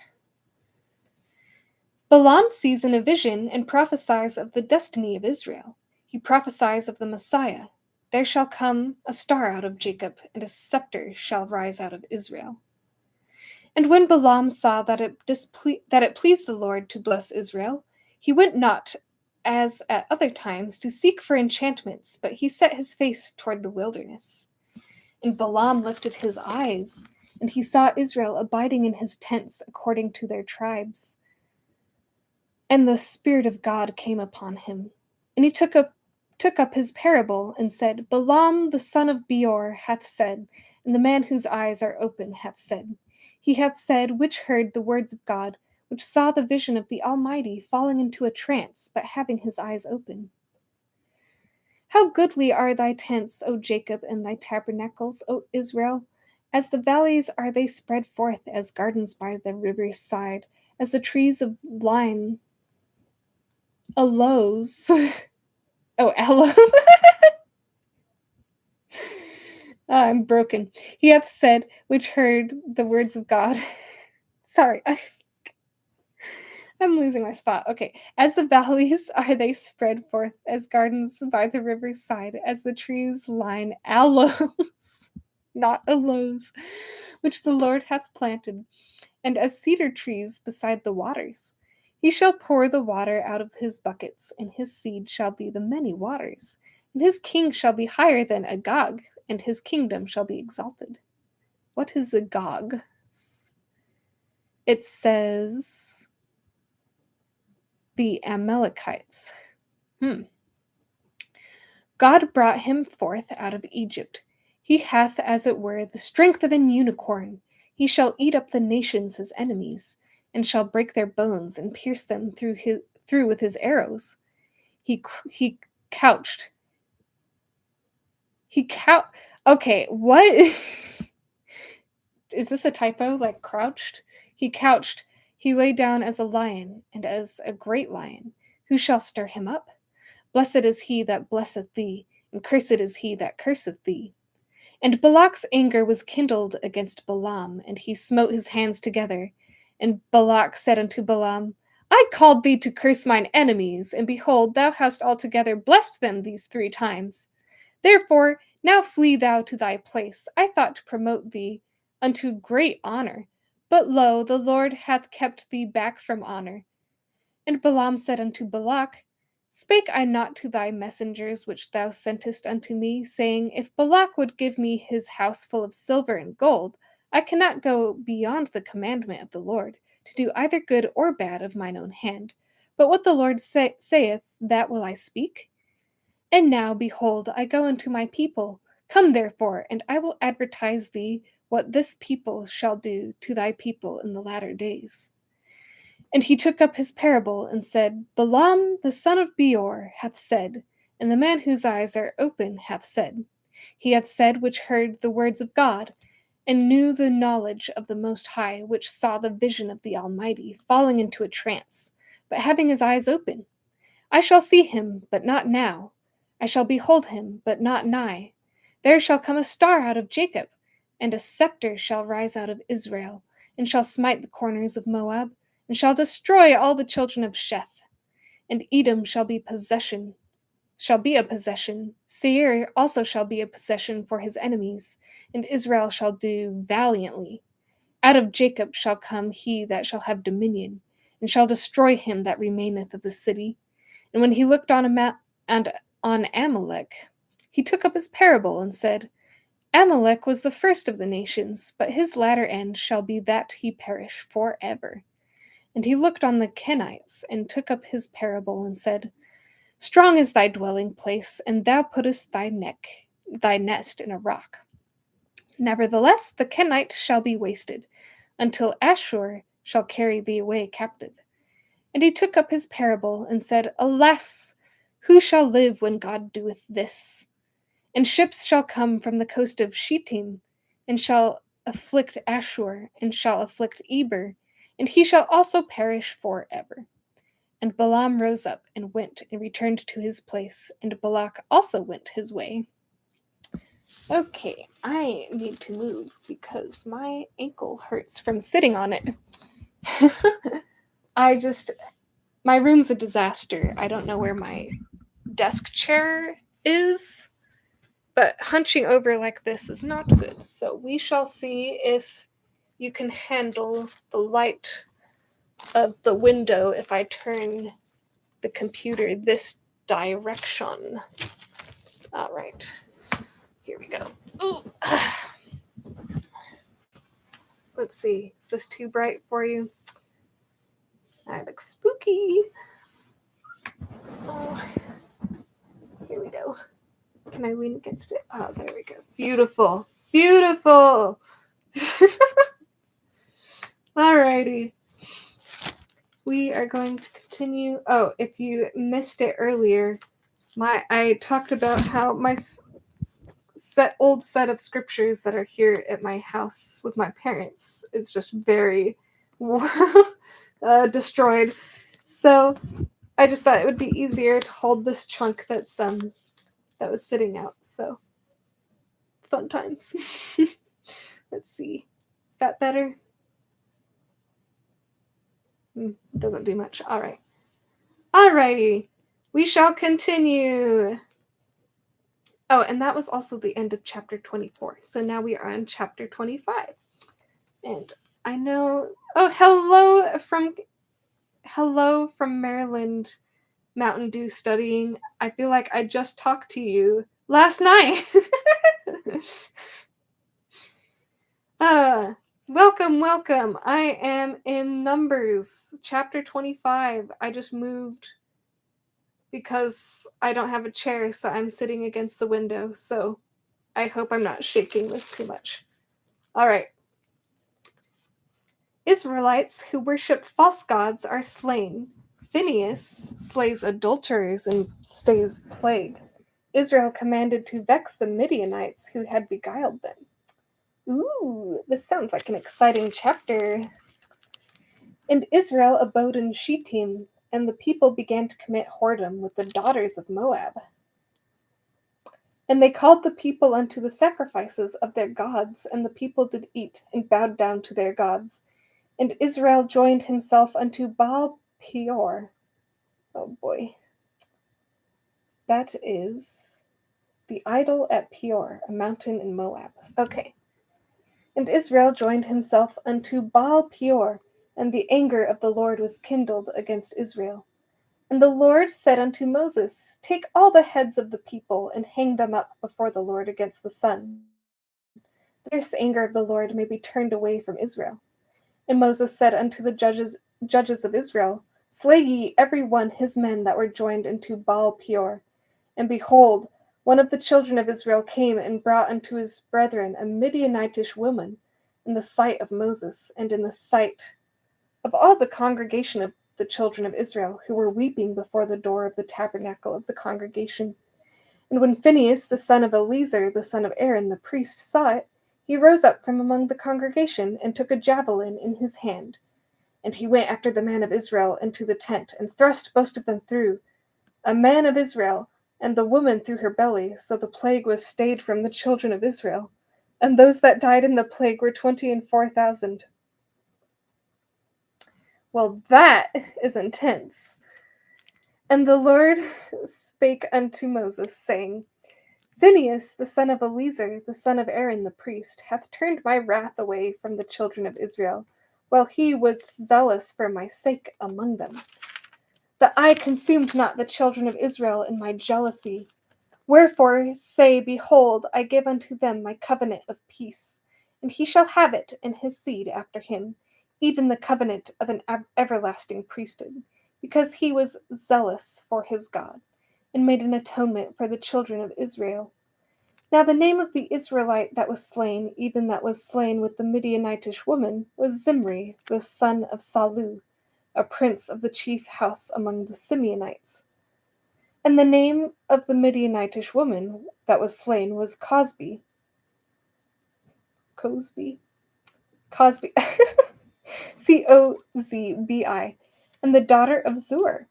Balaam sees in a vision and prophesies of the destiny of Israel. He prophesies of the Messiah. There shall come a star out of Jacob, and a scepter shall rise out of Israel. And when Balaam saw that it pleased the Lord to bless Israel, he went not, as at other times, to seek for enchantments, but he set his face toward the wilderness. And Balaam lifted his eyes, and he saw Israel abiding in his tents according to their tribes. And the Spirit of God came upon him. And he took up his parable, and said, Balaam the son of Beor hath said, and the man whose eyes are open hath said, He hath said, which heard the words of God, which saw the vision of the Almighty, falling into a trance, but having his eyes open. How goodly are thy tents, O Jacob, and thy tabernacles, O Israel! As the valleys are they spread forth, as gardens by the river's side, as the trees of aloes. Aloe. I'm broken. He hath said, which heard the words of God. Sorry, I'm losing my spot. Okay. As the valleys are they spread forth, as gardens by the river's side, as the trees line aloes, not aloes, which the Lord hath planted, and as cedar trees beside the waters. He shall pour the water out of his buckets, and his seed shall be the many waters. And his king shall be higher than Agag, and his kingdom shall be exalted. What is Agag? It says the Amalekites. God brought him forth out of Egypt. He hath, as it were, the strength of an unicorn. He shall eat up the nations his enemies, and shall break their bones and pierce them through with his arrows. He couched. Okay, what? Is this a typo? Like crouched? He couched. He lay down as a lion, and as a great lion. Who shall stir him up? Blessed is he that blesseth thee, and cursed is he that curseth thee. And Balak's anger was kindled against Balaam, and he smote his hands together. And Balak said unto Balaam, I called thee to curse mine enemies, and behold, thou hast altogether blessed them these 3 times. Therefore, now flee thou to thy place. I thought to promote thee unto great honor. But lo, the Lord hath kept thee back from honor. And Balaam said unto Balak, Spake I not to thy messengers which thou sentest unto me, saying, If Balak would give me his house full of silver and gold, I cannot go beyond the commandment of the Lord, to do either good or bad of mine own hand. But what the Lord saith, that will I speak. And now, behold, I go unto my people. Come therefore, and I will advertise thee what this people shall do to thy people in the latter days. And he took up his parable and said, Balaam the son of Beor hath said, and the man whose eyes are open hath said. He hath said which heard the words of God, and knew the knowledge of the Most High, which saw the vision of the Almighty, falling into a trance, but having his eyes open. I shall see him, but not now. I shall behold him, but not nigh. There shall come a star out of Jacob, and a scepter shall rise out of Israel, and shall smite the corners of Moab, and shall destroy all the children of Sheth. And Edom shall be a possession. Seir also shall be a possession for his enemies, and Israel shall do valiantly. Out of Jacob shall come he that shall have dominion, and shall destroy him that remaineth of the city. And when he looked on Amalek, he took up his parable and said, Amalek was the first of the nations, but his latter end shall be that he perish forever. And he looked on the Canaanites, and took up his parable, and said, Strong is thy dwelling place, and thou puttest thy nest in a rock. Nevertheless, the Canaanites shall be wasted, until Ashur shall carry thee away captive. And he took up his parable, and said, Alas, who shall live when God doeth this? And ships shall come from the coast of Shittim, and shall afflict Ashur, and shall afflict Eber, and he shall also perish forever. And Balaam rose up and went and returned to his place, and Balak also went his way. Okay, I need to move because my ankle hurts from sitting on it. My room's a disaster. I don't know where my desk chair is, but hunching over like this is not good. So we shall see if you can handle the light of the window if I turn the computer this direction. All right, here we go. Ooh. Let's see, is this too bright for you? I look spooky. Oh, here we go. Can I lean against it? Oh, there we go. Beautiful. Beautiful. Alrighty. We are going to continue. Oh, if you missed it earlier, I talked about how my old set of scriptures that are here at my house with my parents is just very destroyed. So I just thought it would be easier to hold this chunk that was sitting out. So fun times. Let's see. Is that better? Doesn't do much. All right. Alrighty. We shall continue. Oh, and that was also the end of chapter 24. So now we are on chapter 25. And I know... Oh, hello from Maryland, Mountain Dew studying. I feel like I just talked to you last night. Welcome, welcome. I am in Numbers, chapter 25. I just moved because I don't have a chair, so I'm sitting against the window. So I hope I'm not shaking this too much. All right. Israelites who worship false gods are slain. Phinehas slays adulterers and stays plague. Israel commanded to vex the Midianites who had beguiled them. Ooh, this sounds like an exciting chapter. And Israel abode in Shittim, and the people began to commit whoredom with the daughters of Moab. And they called the people unto the sacrifices of their gods, and the people did eat and bowed down to their gods. And Israel joined himself unto Baal Peor. Oh boy. That is the idol at Peor, a mountain in Moab. Okay. And Israel joined himself unto Baal Peor, and the anger of the Lord was kindled against Israel. And the Lord said unto Moses, Take all the heads of the people, and hang them up before the Lord against the sun, that the fierce anger of the Lord may be turned away from Israel. And Moses said unto the judges of Israel, Slay ye every one his men that were joined unto Baal Peor. And behold, one of the children of Israel came and brought unto his brethren a Midianitish woman, in the sight of Moses, and in the sight of all the congregation of the children of Israel, who were weeping before the door of the tabernacle of the congregation. And when Phinehas, the son of Eleazar, the son of Aaron, the priest, saw it, he rose up from among the congregation, and took a javelin in his hand. And he went after the man of Israel into the tent, and thrust most of them through, a man of Israel, and the woman through her belly, so the plague was stayed from the children of Israel. And those that died in the plague were 24,000. Well, that is intense. And the Lord spake unto Moses, saying, Phinehas, the son of Eleazar, the son of Aaron the priest, hath turned my wrath away from the children of Israel, while he was zealous for my sake among them. That I consumed not the children of Israel in my jealousy. Wherefore say, Behold, I give unto them my covenant of peace, and he shall have it and his seed after him, even the covenant of an everlasting priesthood, because he was zealous for his God, and made an atonement for the children of Israel. Now the name of the Israelite that was slain, even that was slain with the Midianitish woman, was Zimri, the son of Salu, a prince of the chief house among the Simeonites. And the name of the Midianitish woman that was slain was Cosbi. Cosbi? Cosbi. Cozbi, and the daughter of Zur.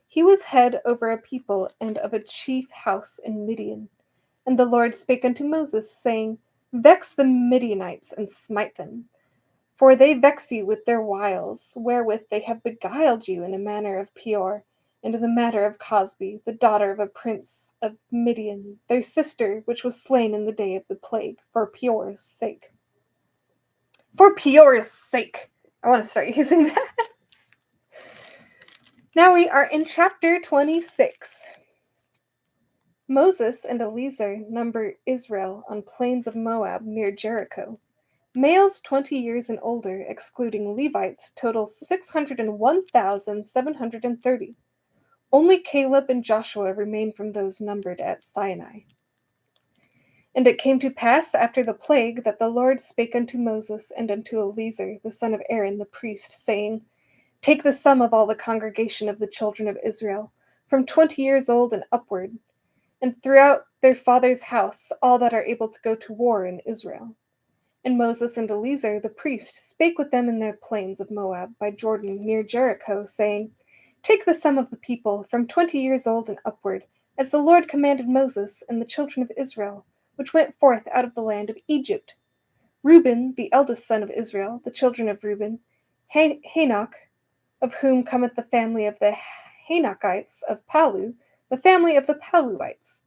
He was head over a people and of a chief house in Midian. And the Lord spake unto Moses, saying, Vex the Midianites and smite them. For they vex you with their wiles, wherewith they have beguiled you in a manner of Peor, and in the matter of Cosbi, the daughter of a prince of Midian, their sister, which was slain in the day of the plague, for Peor's sake. For Peor's sake! I want to start using that. Now we are in chapter 26. Moses and Eleazar number Israel on plains of Moab near Jericho. Males 20 years and older, excluding Levites, total 601,730. Only Caleb and Joshua remain from those numbered at Sinai. And it came to pass after the plague that the Lord spake unto Moses and unto Eleazar, the son of Aaron the priest, saying, Take the sum of all the congregation of the children of Israel, from 20 years old and upward, and throughout their father's house, all that are able to go to war in Israel. And Moses and Eleazar the priest spake with them in their plains of Moab by Jordan near Jericho, saying, Take the sum of the people from 20 years old and upward, as the Lord commanded Moses and the children of Israel, which went forth out of the land of Egypt. Reuben, the eldest son of Israel, the children of Reuben, Hanok, of whom cometh the family of the Hanokites, of Palu, the family of the Paluites,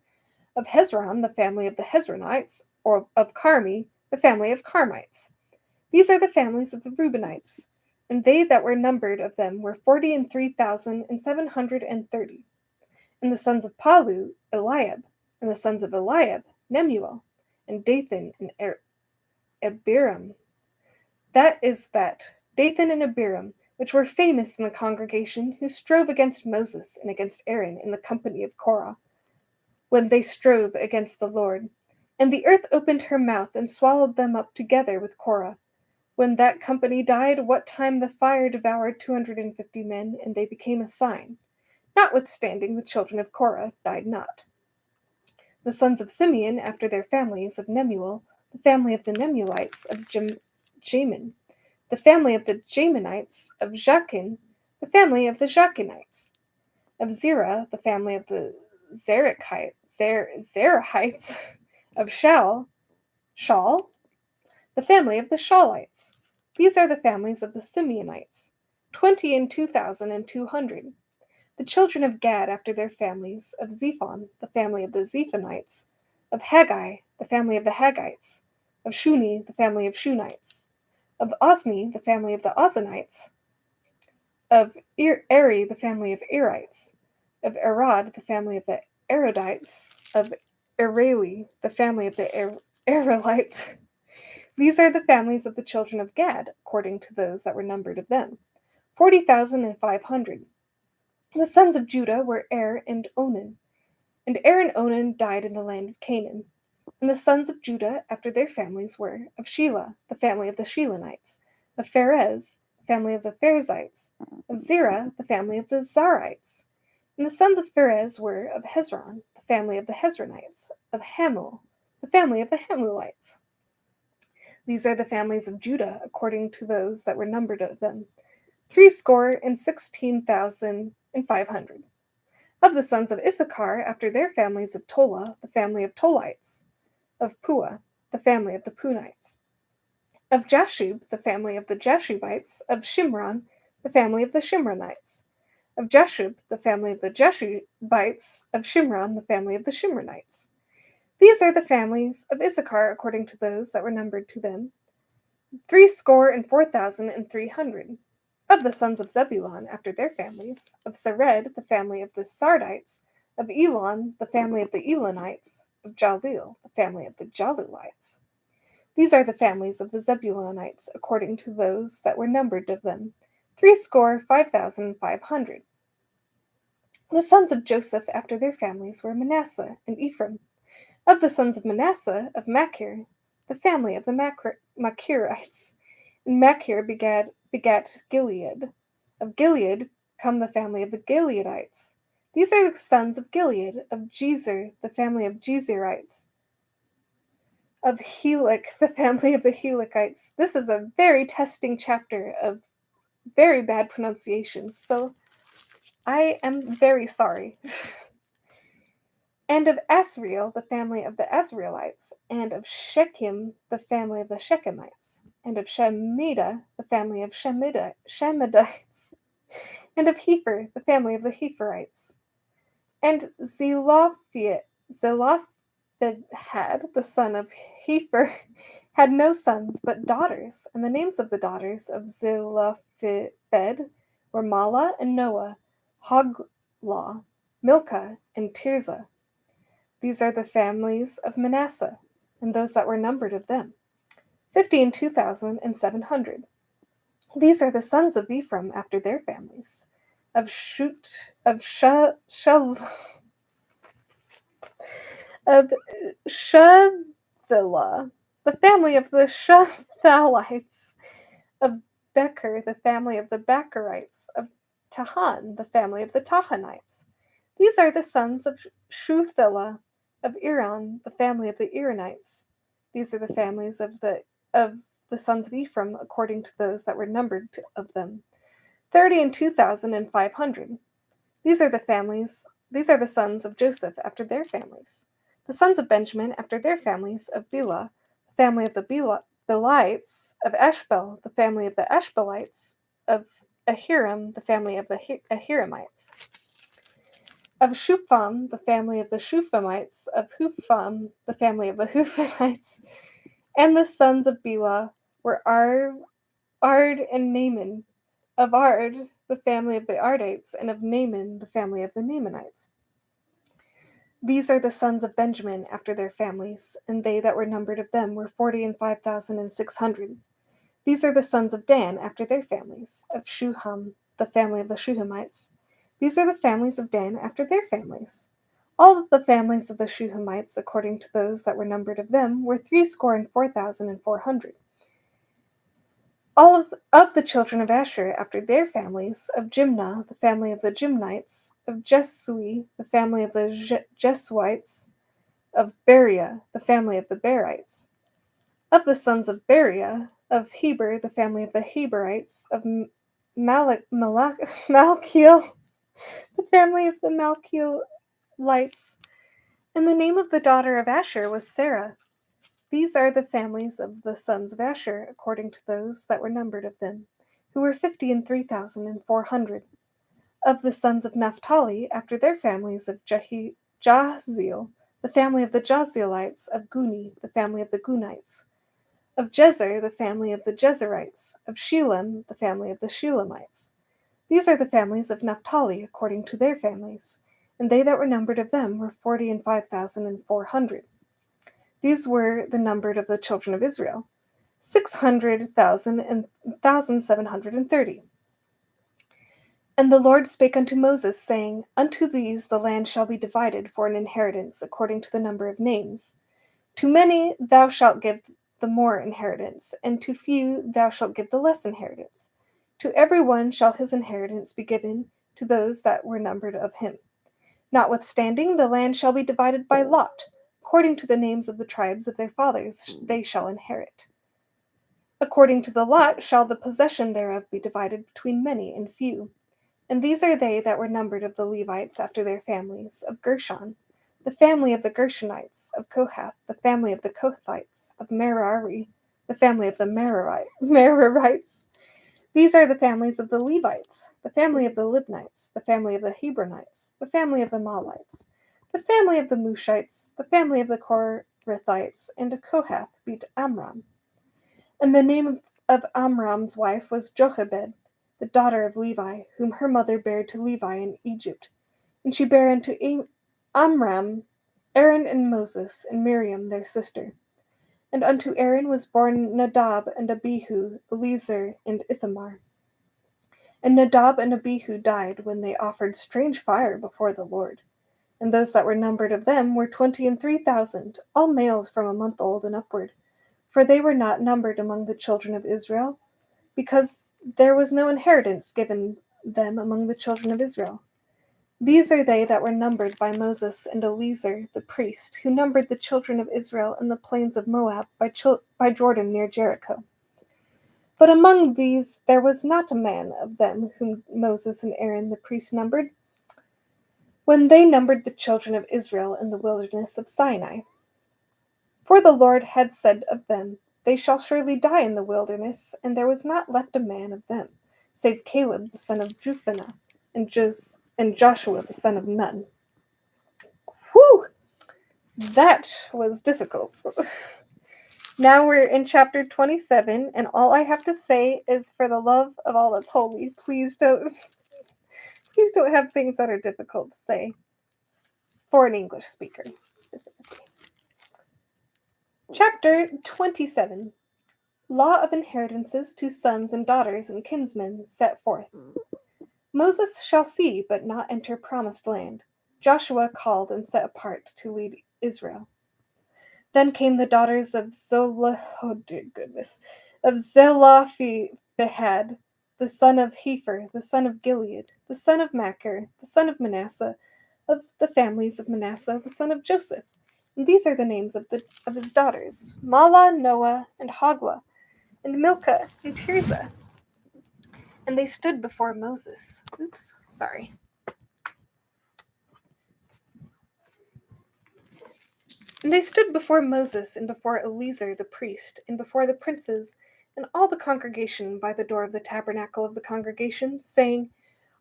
of Hezron, the family of the Hezronites, or of Carmi, the family of Carmites. These are the families of the Reubenites, and they that were numbered of them were 43,730. And the sons of Palu, Eliab, and the sons of Eliab, Nemuel, and Dathan, and Abiram. that is that Dathan and Abiram, which were famous in the congregation, who strove against Moses and against Aaron in the company of Korah, when they strove against the Lord. And the earth opened her mouth and swallowed them up together with Korah. When that company died, what time the fire devoured 250 men, and they became a sign. Notwithstanding, the children of Korah died not. The sons of Simeon, after their families, of Nemuel, the family of the Nemuelites, of Jamin, the family of the Jaminites, of Jachin, the family of the Jachinites, of Zerah, the family of the Zerahites, of Shaul, the family of the Shaulites. These are the families of the Simeonites, 22,200. The children of Gad after their families, of Zephon, the family of the Zephonites, of Haggai, the family of the Haggites, of Shuni, the family of Shunites, of Ozni, the family of the Ozanites, of Eri, the family of Erites, of Arad, the family of the Arodites, of Ereli, the family of the Erelites. These are the families of the children of Gad, according to those that were numbered of them, 40,500. The sons of Judah were Er and Onan. And Er and Onan died in the land of Canaan. And the sons of Judah after their families were of Shelah, the family of the Shelanites, of Pharez, the family of the Pharezites, of Zerah, the family of the Zarites. And the sons of Pharez were of Hezron, the family of the Hezronites, of Hamul, the family of the Hamulites. These are the families of Judah, according to those that were numbered of them, 16,500. Of the sons of Issachar, after their families of Tola, the family of Tolites, of Pua, the family of the Punites, of Jashub, the family of the Jashubites, of Shimron, the family of the Shimronites, of Jashub, the family of the Jashubites, of Shimron, the family of the Shimronites. These are the families of Issachar according to those that were numbered to them, 4,300. Of the sons of Zebulun after their families, of Sered, the family of the Sardites, of Elon, the family of the Elonites, of Jalil, the family of the Jalilites. These are the families of the Zebulunites according to those that were numbered of them, 5,500. The sons of Joseph after their families were Manasseh and Ephraim. Of the sons of Manasseh, of Machir, the family of the Machirites. And Machir begat Gilead. Of Gilead come the family of the Gileadites. These are the sons of Gilead, of Jezer, the family of Jezerites. Of Helek, the family of the Helekites. This is a very testing chapter of very bad pronunciations, so I am very sorry. And of Asriel, the family of the Asrielites, and of Shechem, the family of the Shechemites, and of Shemida, the family of Shemidites, and of Heifer, the family of the Heiferites. And Zelophehad, the son of Heifer, had no sons but daughters, and the names of the daughters of Zelophehad were Mala and Noah, Hoglah, Milcah, and Tirzah. These are the families of Manasseh, and those that were numbered of them, 2,700. These are the sons of Ephraim after their families, of Shelah, the family of the Shephalites, of Becher, the family of the Becherites, of Tahan, the family of the Tahanites. These are the sons of Shuthelah, of Iran, the family of the Iranites. These are the families of the sons of Ephraim, according to those that were numbered of them, 32,500. These are the sons of Joseph after their families. The sons of Benjamin after their families, of Bela, the family of the Belites, of Ashbel, the family of the Ashbelites, of Ahiram, the family of the Ahiramites. Of Shupam, the family of the Shufamites, of Hufam, the family of the Hufamites, and the sons of Bela were Ard and Naaman. Of Ard, the family of the Ardites, and of Naaman, the family of the Naamanites. These are the sons of Benjamin after their families, and they that were numbered of them were 45,600. These are the sons of Dan after their families, of Shuham, the family of the Shuhamites. These are the families of Dan after their families. All of the families of the Shuhamites, according to those that were numbered of them, were 64,400. All of the children of Asher after their families, of Jimnah, the family of the Jimnites, of Jesui, the family of the Jesuites, of Beriah, the family of the Berites, of the sons of Beriah, of Heber, the family of the Heberites, of Malkiel, the family of the Malkielites, and the name of the daughter of Asher was Sarah. These are the families of the sons of Asher, according to those that were numbered of them, who were 53,400. Of the sons of Naphtali, after their families, of Jahzeel, the family of the Jahzeelites, of Guni, the family of the Gunites, of Jezer, the family of the Jezerites, of Shelem, the family of the Shelemites. These are the families of Naphtali, according to their families, and they that were numbered of them were 45,400. These were the numbered of the children of Israel, 600,000 and 1,730. And the Lord spake unto Moses, saying, Unto these the land shall be divided for an inheritance according to the number of names. To many thou shalt give the more inheritance, and to few thou shalt give the less inheritance. To every one shall his inheritance be given to those that were numbered of him. Notwithstanding, the land shall be divided by lot. According to the names of the tribes of their fathers they shall inherit. According to the lot shall the possession thereof be divided between many and few. And these are they that were numbered of the Levites after their families, of Gershon, the family of the Gershonites, of Kohath, the family of the Kohathites, of Merari, the family of the Merarites. These are the families of the Levites, the family of the Libnites, the family of the Hebronites, the family of the Malites, the family of the Mushites, the family of the Korathites, and of Kohath beat Amram. And the name of Amram's wife was Jochebed, the daughter of Levi, whom her mother bare to Levi in Egypt. And she bare unto Amram Aaron and Moses, and Miriam their sister. And unto Aaron was born Nadab and Abihu, Eleazar and Ithamar. And Nadab and Abihu died when they offered strange fire before the Lord. And those that were numbered of them were 23,000, all males from a month old and upward. For they were not numbered among the children of Israel, because there was no inheritance given them among the children of Israel. These are they that were numbered by Moses and Eleazar the priest, who numbered the children of Israel in the plains of Moab by Jordan near Jericho. But among these there was not a man of them whom Moses and Aaron the priest numbered, when they numbered the children of Israel in the wilderness of Sinai. For the Lord had said of them, They shall surely die in the wilderness, and there was not left a man of them, save Caleb the son of Jephunneh, and Joshua the son of Nun. Whew! That was difficult. Now we're in chapter 27, and all I have to say is, for the love of all that's holy, please don't have things that are difficult to say for an English speaker, specifically. Chapter 27. Law of inheritances to sons and daughters and kinsmen set forth. Moses shall see, but not enter promised land. Joshua called and set apart to lead Israel. Then came the daughters of Zelophehad, the son of Heifer, the son of Gilead, the son of Machir, the son of Manasseh, of the families of Manasseh, the son of Joseph. And these are the names of his daughters: Mahlah, Noah, and Hoglah, and Milcah, and Tirzah. And they stood before Moses. And they stood before Moses, and before Eleazar the priest, and before the princes, and all the congregation by the door of the tabernacle of the congregation, saying,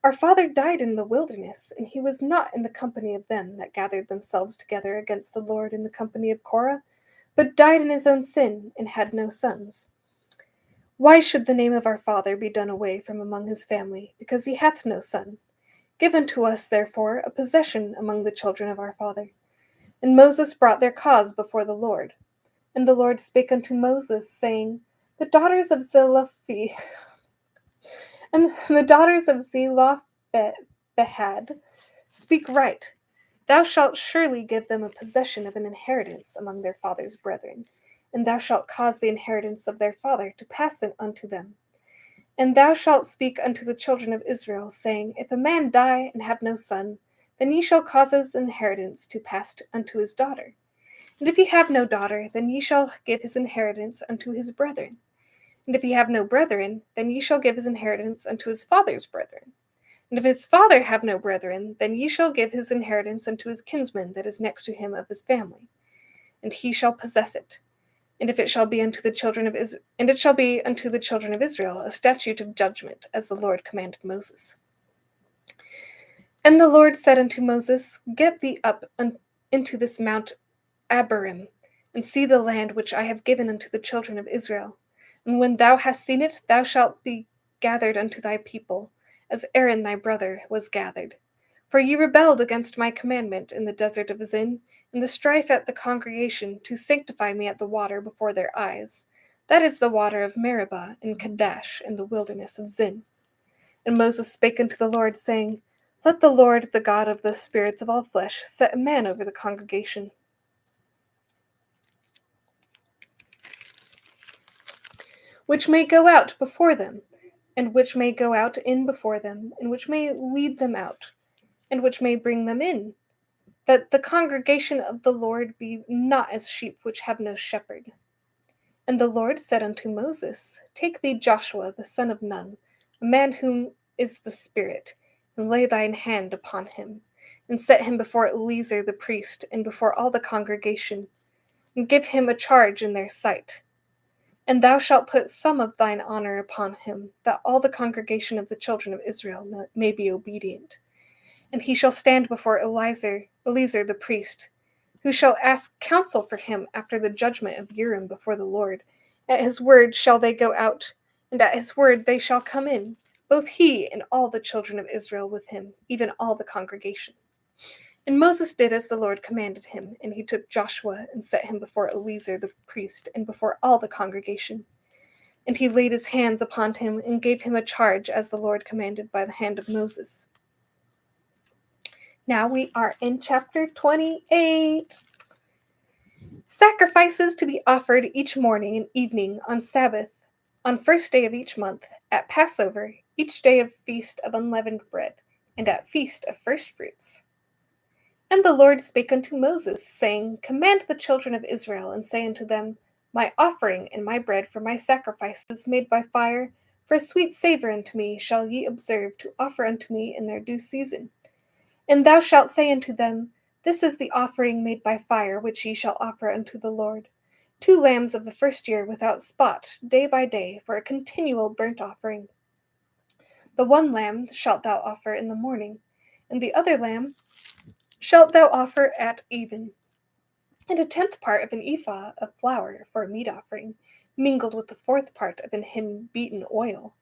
Our father died in the wilderness, and he was not in the company of them that gathered themselves together against the Lord in the company of Korah, but died in his own sin, and had no sons. Why should the name of our father be done away from among his family, because he hath no son? Give unto us, therefore, a possession among the children of our father. And Moses brought their cause before the Lord. And the Lord spake unto Moses, saying, The daughters of Zelophehad and the daughters of Zelophehad speak right. Thou shalt surely give them a possession of an inheritance among their father's brethren, and thou shalt cause the inheritance of their father to pass it unto them. And thou shalt speak unto the children of Israel, saying, If a man die and have no son, then ye shall cause his inheritance to pass unto his daughter. And if he have no daughter, then ye shall give his inheritance unto his brethren. And if he have no brethren, then ye shall give his inheritance unto his father's brethren. And if his father have no brethren, then ye shall give his inheritance unto his kinsman that is next to him of his family, and he shall possess it. And it shall be unto the children of Israel a statute of judgment, as the Lord commanded Moses. And the Lord said unto Moses, Get thee up into this Mount Abarim, and see the land which I have given unto the children of Israel. And when thou hast seen it, thou shalt be gathered unto thy people, as Aaron thy brother was gathered. For ye rebelled against my commandment in the desert of Zin, in the strife at the congregation, to sanctify me at the water before their eyes. That is the water of Meribah in Kadesh, in the wilderness of Zin. And Moses spake unto the Lord, saying, Let the Lord, the God of the spirits of all flesh, set a man over the congregation, which may go out before them, and which may go out in before them, and which may lead them out, and which may bring them in, that the congregation of the Lord be not as sheep which have no shepherd. And the Lord said unto Moses, Take thee Joshua the son of Nun, a man whom is the Spirit, and lay thine hand upon him, and set him before Eleazar the priest, and before all the congregation, and give him a charge in their sight. And thou shalt put some of thine honor upon him, that all the congregation of the children of Israel may be obedient. And he shall stand before Eleazar the priest, who shall ask counsel for him after the judgment of Urim before the Lord. At his word shall they go out, and at his word they shall come in, both he and all the children of Israel with him, even all the congregation. And Moses did as the Lord commanded him, and he took Joshua and set him before Eleazar the priest, and before all the congregation. And he laid his hands upon him, and gave him a charge as the Lord commanded by the hand of Moses. Now we are in chapter 28. Sacrifices to be offered each morning and evening on Sabbath, on first day of each month, at Passover, each day of feast of unleavened bread, and at feast of first fruits. And the Lord spake unto Moses, saying, Command the children of Israel, and say unto them, My offering and my bread for my sacrifices made by fire, for a sweet savour unto me, shall ye observe to offer unto me in their due season. And thou shalt say unto them, This is the offering made by fire, which ye shall offer unto the Lord. 2 lambs of the first year without spot, day by day, for a continual burnt offering. The 1 lamb shalt thou offer in the morning, and the other lamb shalt thou offer at even. And a 10th part of an ephah of flour for a meat offering, mingled with the 4th part of an hin beaten oil.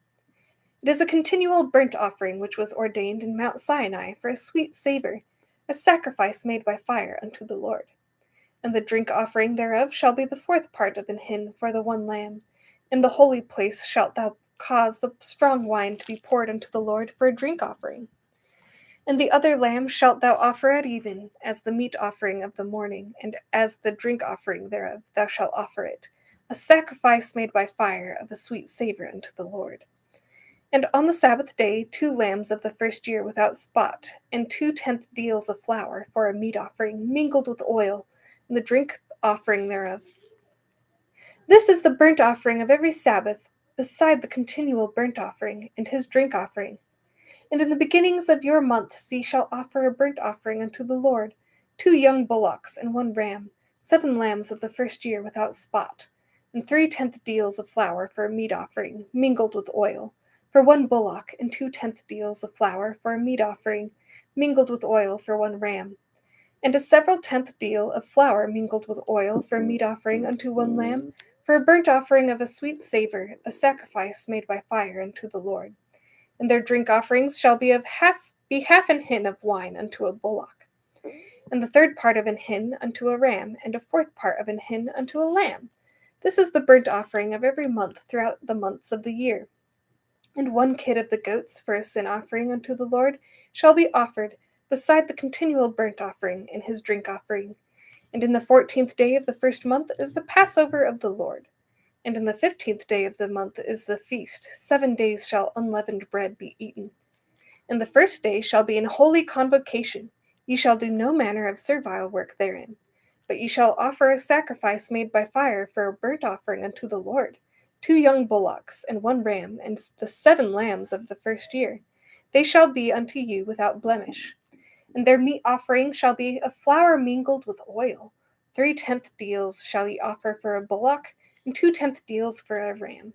It is a continual burnt offering which was ordained in Mount Sinai for a sweet savour, a sacrifice made by fire unto the Lord. And the drink offering thereof shall be the 4th part of an hin for the 1 lamb. In the holy place shalt thou cause the strong wine to be poured unto the Lord for a drink offering. And the other lamb shalt thou offer at even, as the meat offering of the morning, and as the drink offering thereof thou shalt offer it, a sacrifice made by fire of a sweet savour unto the Lord. And on the Sabbath day 2 lambs of the first year without spot, and 2/10 deals of flour for a meat offering, mingled with oil, and the drink offering thereof. This is the burnt offering of every Sabbath, beside the continual burnt offering, and his drink offering. And in the beginnings of your months ye shall offer a burnt offering unto the Lord, 2 young bullocks and 1 ram, 7 lambs of the first year without spot, and 3/10 deals of flour for a meat offering, mingled with oil, for 1 bullock, and 2/10 deals of flour for a meat offering, mingled with oil for 1 ram, and a several 10th deal of flour mingled with oil for a meat offering unto 1 lamb, for a burnt offering of a sweet savour, a sacrifice made by fire unto the Lord. And their drink offerings shall be half an hin of wine unto a bullock, and the 3rd part of an hin unto a ram, and a 4th part of an hin unto a lamb. This is the burnt offering of every month throughout the months of the year. And 1 kid of the goats for a sin offering unto the Lord shall be offered, beside the continual burnt offering and his drink offering. And in the 14th day of the first month is the Passover of the Lord. And in the 15th day of the month is the feast. 7 days shall unleavened bread be eaten. And the first day shall be an holy convocation. Ye shall do no manner of servile work therein. But ye shall offer a sacrifice made by fire for a burnt offering unto the Lord, 2 young bullocks, and 1 ram, and the 7 lambs of the first year. They shall be unto you without blemish. And their meat offering shall be of flour mingled with oil. 3/10 deals shall ye offer for a bullock, and 2/10 deals for a ram.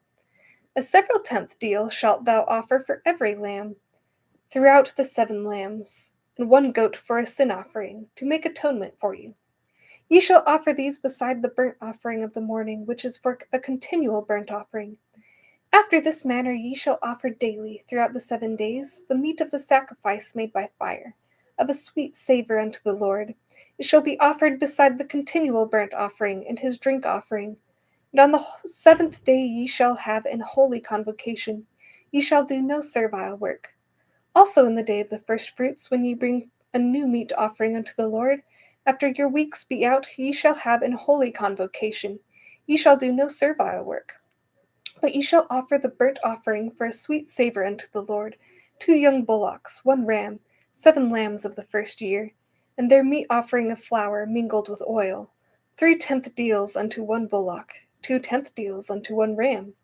A several tenth deal shalt thou offer for every lamb, throughout the 7 lambs, and 1 goat for a sin offering, to make atonement for you. Ye shall offer these beside the burnt offering of the morning, which is for a continual burnt offering. After this manner ye shall offer daily, throughout the 7 days, the meat of the sacrifice made by fire, of a sweet savour unto the Lord. It shall be offered beside the continual burnt offering and his drink offering. And on the 7th day ye shall have an holy convocation. Ye shall do no servile work. Also in the day of the first fruits, when ye bring a new meat offering unto the Lord, after your weeks be out, ye shall have an holy convocation. Ye shall do no servile work. But ye shall offer the burnt offering for a sweet savour unto the Lord, 2 young bullocks, 1 ram, 7 lambs of the first year, and their meat offering of flour mingled with oil, 3/10 deals unto 1 bullock, 2/10 deals unto 1 ram,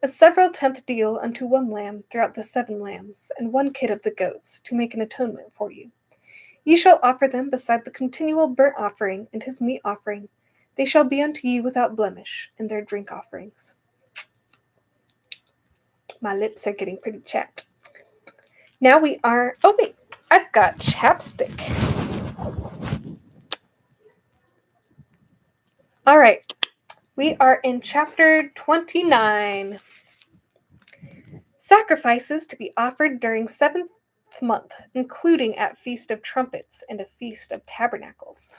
a several tenth deal unto 1 lamb throughout the 7 lambs, and 1 kid of the goats, to make an atonement for you. Ye shall offer them beside the continual burnt offering and his meat offering. They shall be unto you without blemish, and their drink offerings. My lips are getting pretty chapped. Now we are... Oh, wait. I've got chapstick. All right. We are in chapter 29. Sacrifices to be offered during 7th month, including at Feast of Trumpets and a Feast of Tabernacles.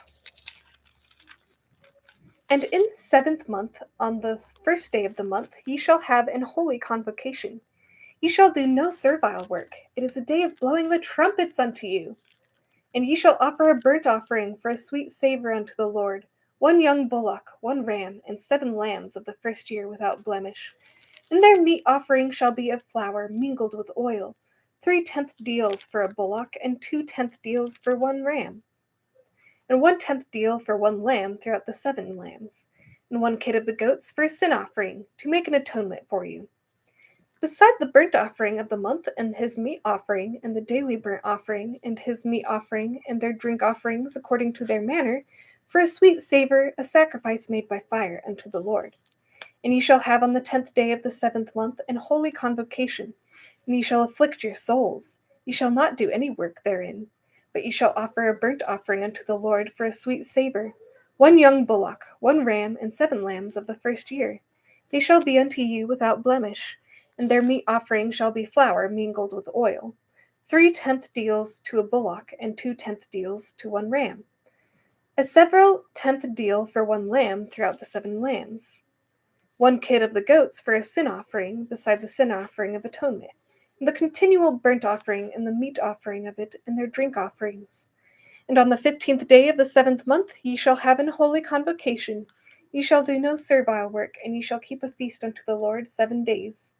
And in the 7th month, on the first day of the month, ye shall have an holy convocation. Ye shall do no servile work. It is a day of blowing the trumpets unto you. And ye shall offer a burnt offering for a sweet savour unto the Lord, 1 young bullock, 1 ram, and 7 lambs of the first year without blemish. And their meat offering shall be of flour mingled with oil, 3/10 deals for a bullock, and 2/10 deals for 1 ram, and 1/10 deal for 1 lamb throughout the 7 lambs, and 1 kid of the goats for a sin offering, to make an atonement for you. Beside the burnt offering of the month and his meat offering, and the daily burnt offering and his meat offering, and their drink offerings according to their manner, for a sweet savour, a sacrifice made by fire unto the Lord. And ye shall have on the 10th day of the 7th month an holy convocation, and ye shall afflict your souls. Ye shall not do any work therein, but ye shall offer a burnt offering unto the Lord for a sweet savour, 1 young bullock, 1 ram, and 7 lambs of the first year. They shall be unto you without blemish, and their meat offering shall be flour mingled with oil, 3/10 deals to a bullock, and 2/10 deals to 1 ram, a several tenth deal for 1 lamb throughout the 7 lambs, 1 kid of the goats for a sin offering, beside the sin offering of atonement, and the continual burnt offering and the meat offering of it, and their drink offerings. And on the 15th day of the 7th month ye shall have an holy convocation. Ye shall do no servile work, and ye shall keep a feast unto the Lord 7 days.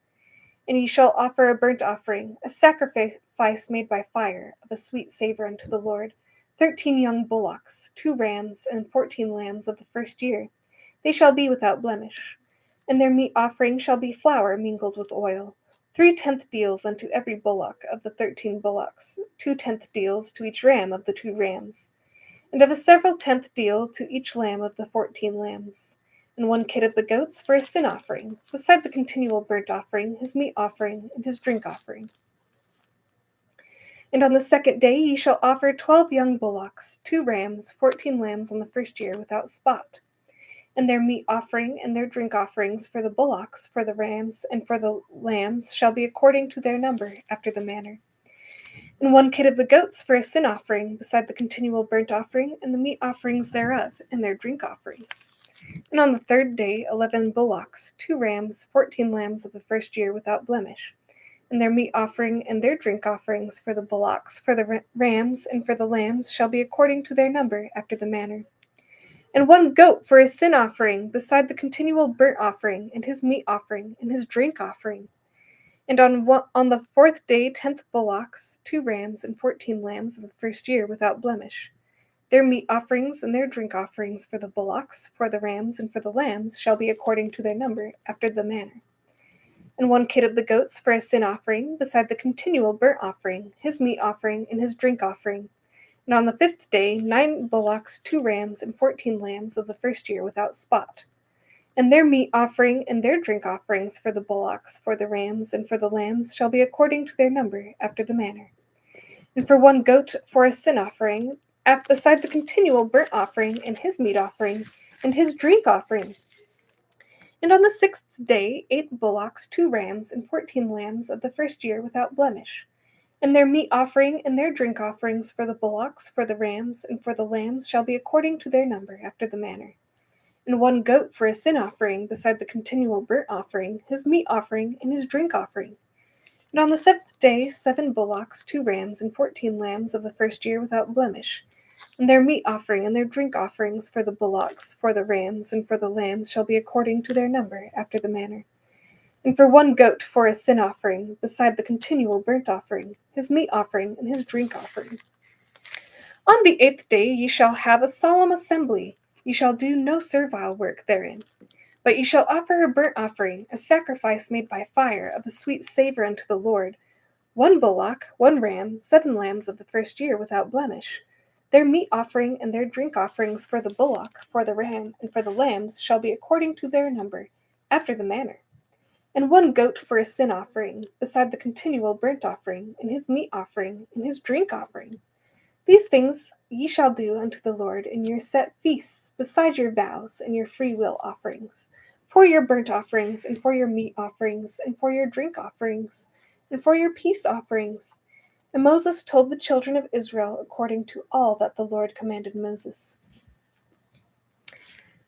And ye shall offer a burnt offering, a sacrifice made by fire, of a sweet savour unto the Lord, 13 young bullocks, 2 rams, and 14 lambs of the first year. They shall be without blemish. And their meat offering shall be flour mingled with oil, 3/10 deals unto every bullock of the 13 bullocks, 2/10 deals to each ram of the 2 rams, and of a several tenth deal to each lamb of the 14 lambs, and 1 kid of the goats for a sin offering, beside the continual burnt offering, his meat offering, and his drink offering. And on the 2nd day ye shall offer 12 young bullocks, 2 rams, 14 lambs on the first year without spot, and their meat offering and their drink offerings for the bullocks, for the rams, and for the lambs shall be according to their number, after the manner. And 1 kid of the goats for a sin offering, beside the continual burnt offering, and the meat offerings thereof, and their drink offerings. And on the third day 11 bullocks, 2 rams, 14 lambs of the first year without blemish, and their meat offering and their drink offerings for the bullocks, for the rams, and for the lambs shall be according to their number, after the manner. And 1 goat for a sin offering, beside the continual burnt offering, and his meat offering, and his drink offering. And on the 4th day 10 bullocks, 2 rams, and 14 lambs of the first year without blemish. Their meat offerings and their drink offerings for the bullocks, for the rams, and for the lambs shall be according to their number, after the manner. And 1 kid of the goats for a sin offering, beside the continual burnt offering, his meat offering, and his drink offering. And on the 5th day 9 bullocks, 2 rams, and 14 lambs of the first year without spot. And their meat offering and their drink offerings for the bullocks, for the rams, and for the lambs shall be according to their number, after the manner. And for 1 goat for a sin offering, beside the continual burnt offering, and his meat offering, and his drink offering. And on the 6th day 8 bullocks, 2 rams, and 14 lambs of the first year without blemish. And their meat offering and their drink offerings for the bullocks, for the rams, and for the lambs shall be according to their number, after the manner. And 1 goat for a sin offering, beside the continual burnt offering, his meat offering, and his drink offering. And on the 7th day 7 bullocks, 2 rams, and 14 lambs of the first year without blemish. And their meat offering and their drink offerings for the bullocks, for the rams, and for the lambs shall be according to their number, after the manner. And for 1 goat for a sin offering, beside the continual burnt offering, his meat offering, and his drink offering. On the 8th day ye shall have a solemn assembly. Ye shall do no servile work therein. But ye shall offer a burnt offering, a sacrifice made by fire, of a sweet savour unto the Lord. 1 bullock, 1 ram, 7 lambs of the first year without blemish. Their meat offering and their drink offerings for the bullock, for the ram, and for the lambs shall be according to their number, after the manner. And 1 goat for a sin offering, beside the continual burnt offering, and his meat offering, and his drink offering. These things ye shall do unto the Lord in your set feasts, beside your vows and your freewill offerings, for your burnt offerings, and for your meat offerings, and for your drink offerings, and for your peace offerings. And Moses told the children of Israel according to all that the Lord commanded Moses.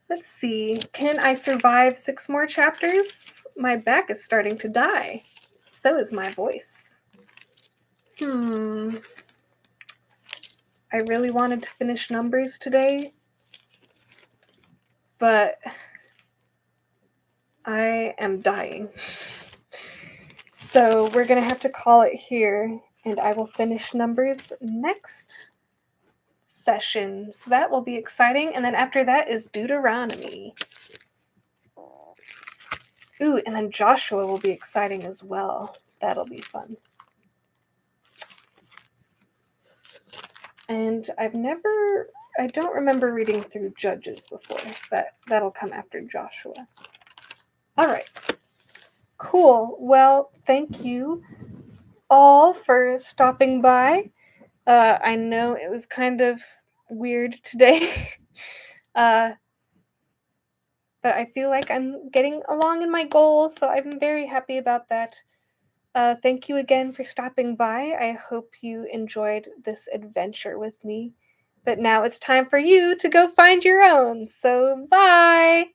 Let's see, can I survive 6 more chapters? My back is starting to die. So is my voice. I really wanted to finish Numbers today, but I am dying. So we're going to have to call it here, and I will finish Numbers next session. So that will be exciting. And then after that is Deuteronomy. Ooh, and then Joshua will be exciting as well. That'll be fun. And I don't remember reading through Judges before, so that'll come after Joshua. All right. Cool. Well, thank you all for stopping by. I know it was kind of weird today, but I feel like I'm getting along in my goal, so I'm very happy about that. Thank you again for stopping by. I hope you enjoyed this adventure with me. But now it's time for you to go find your own. So, bye!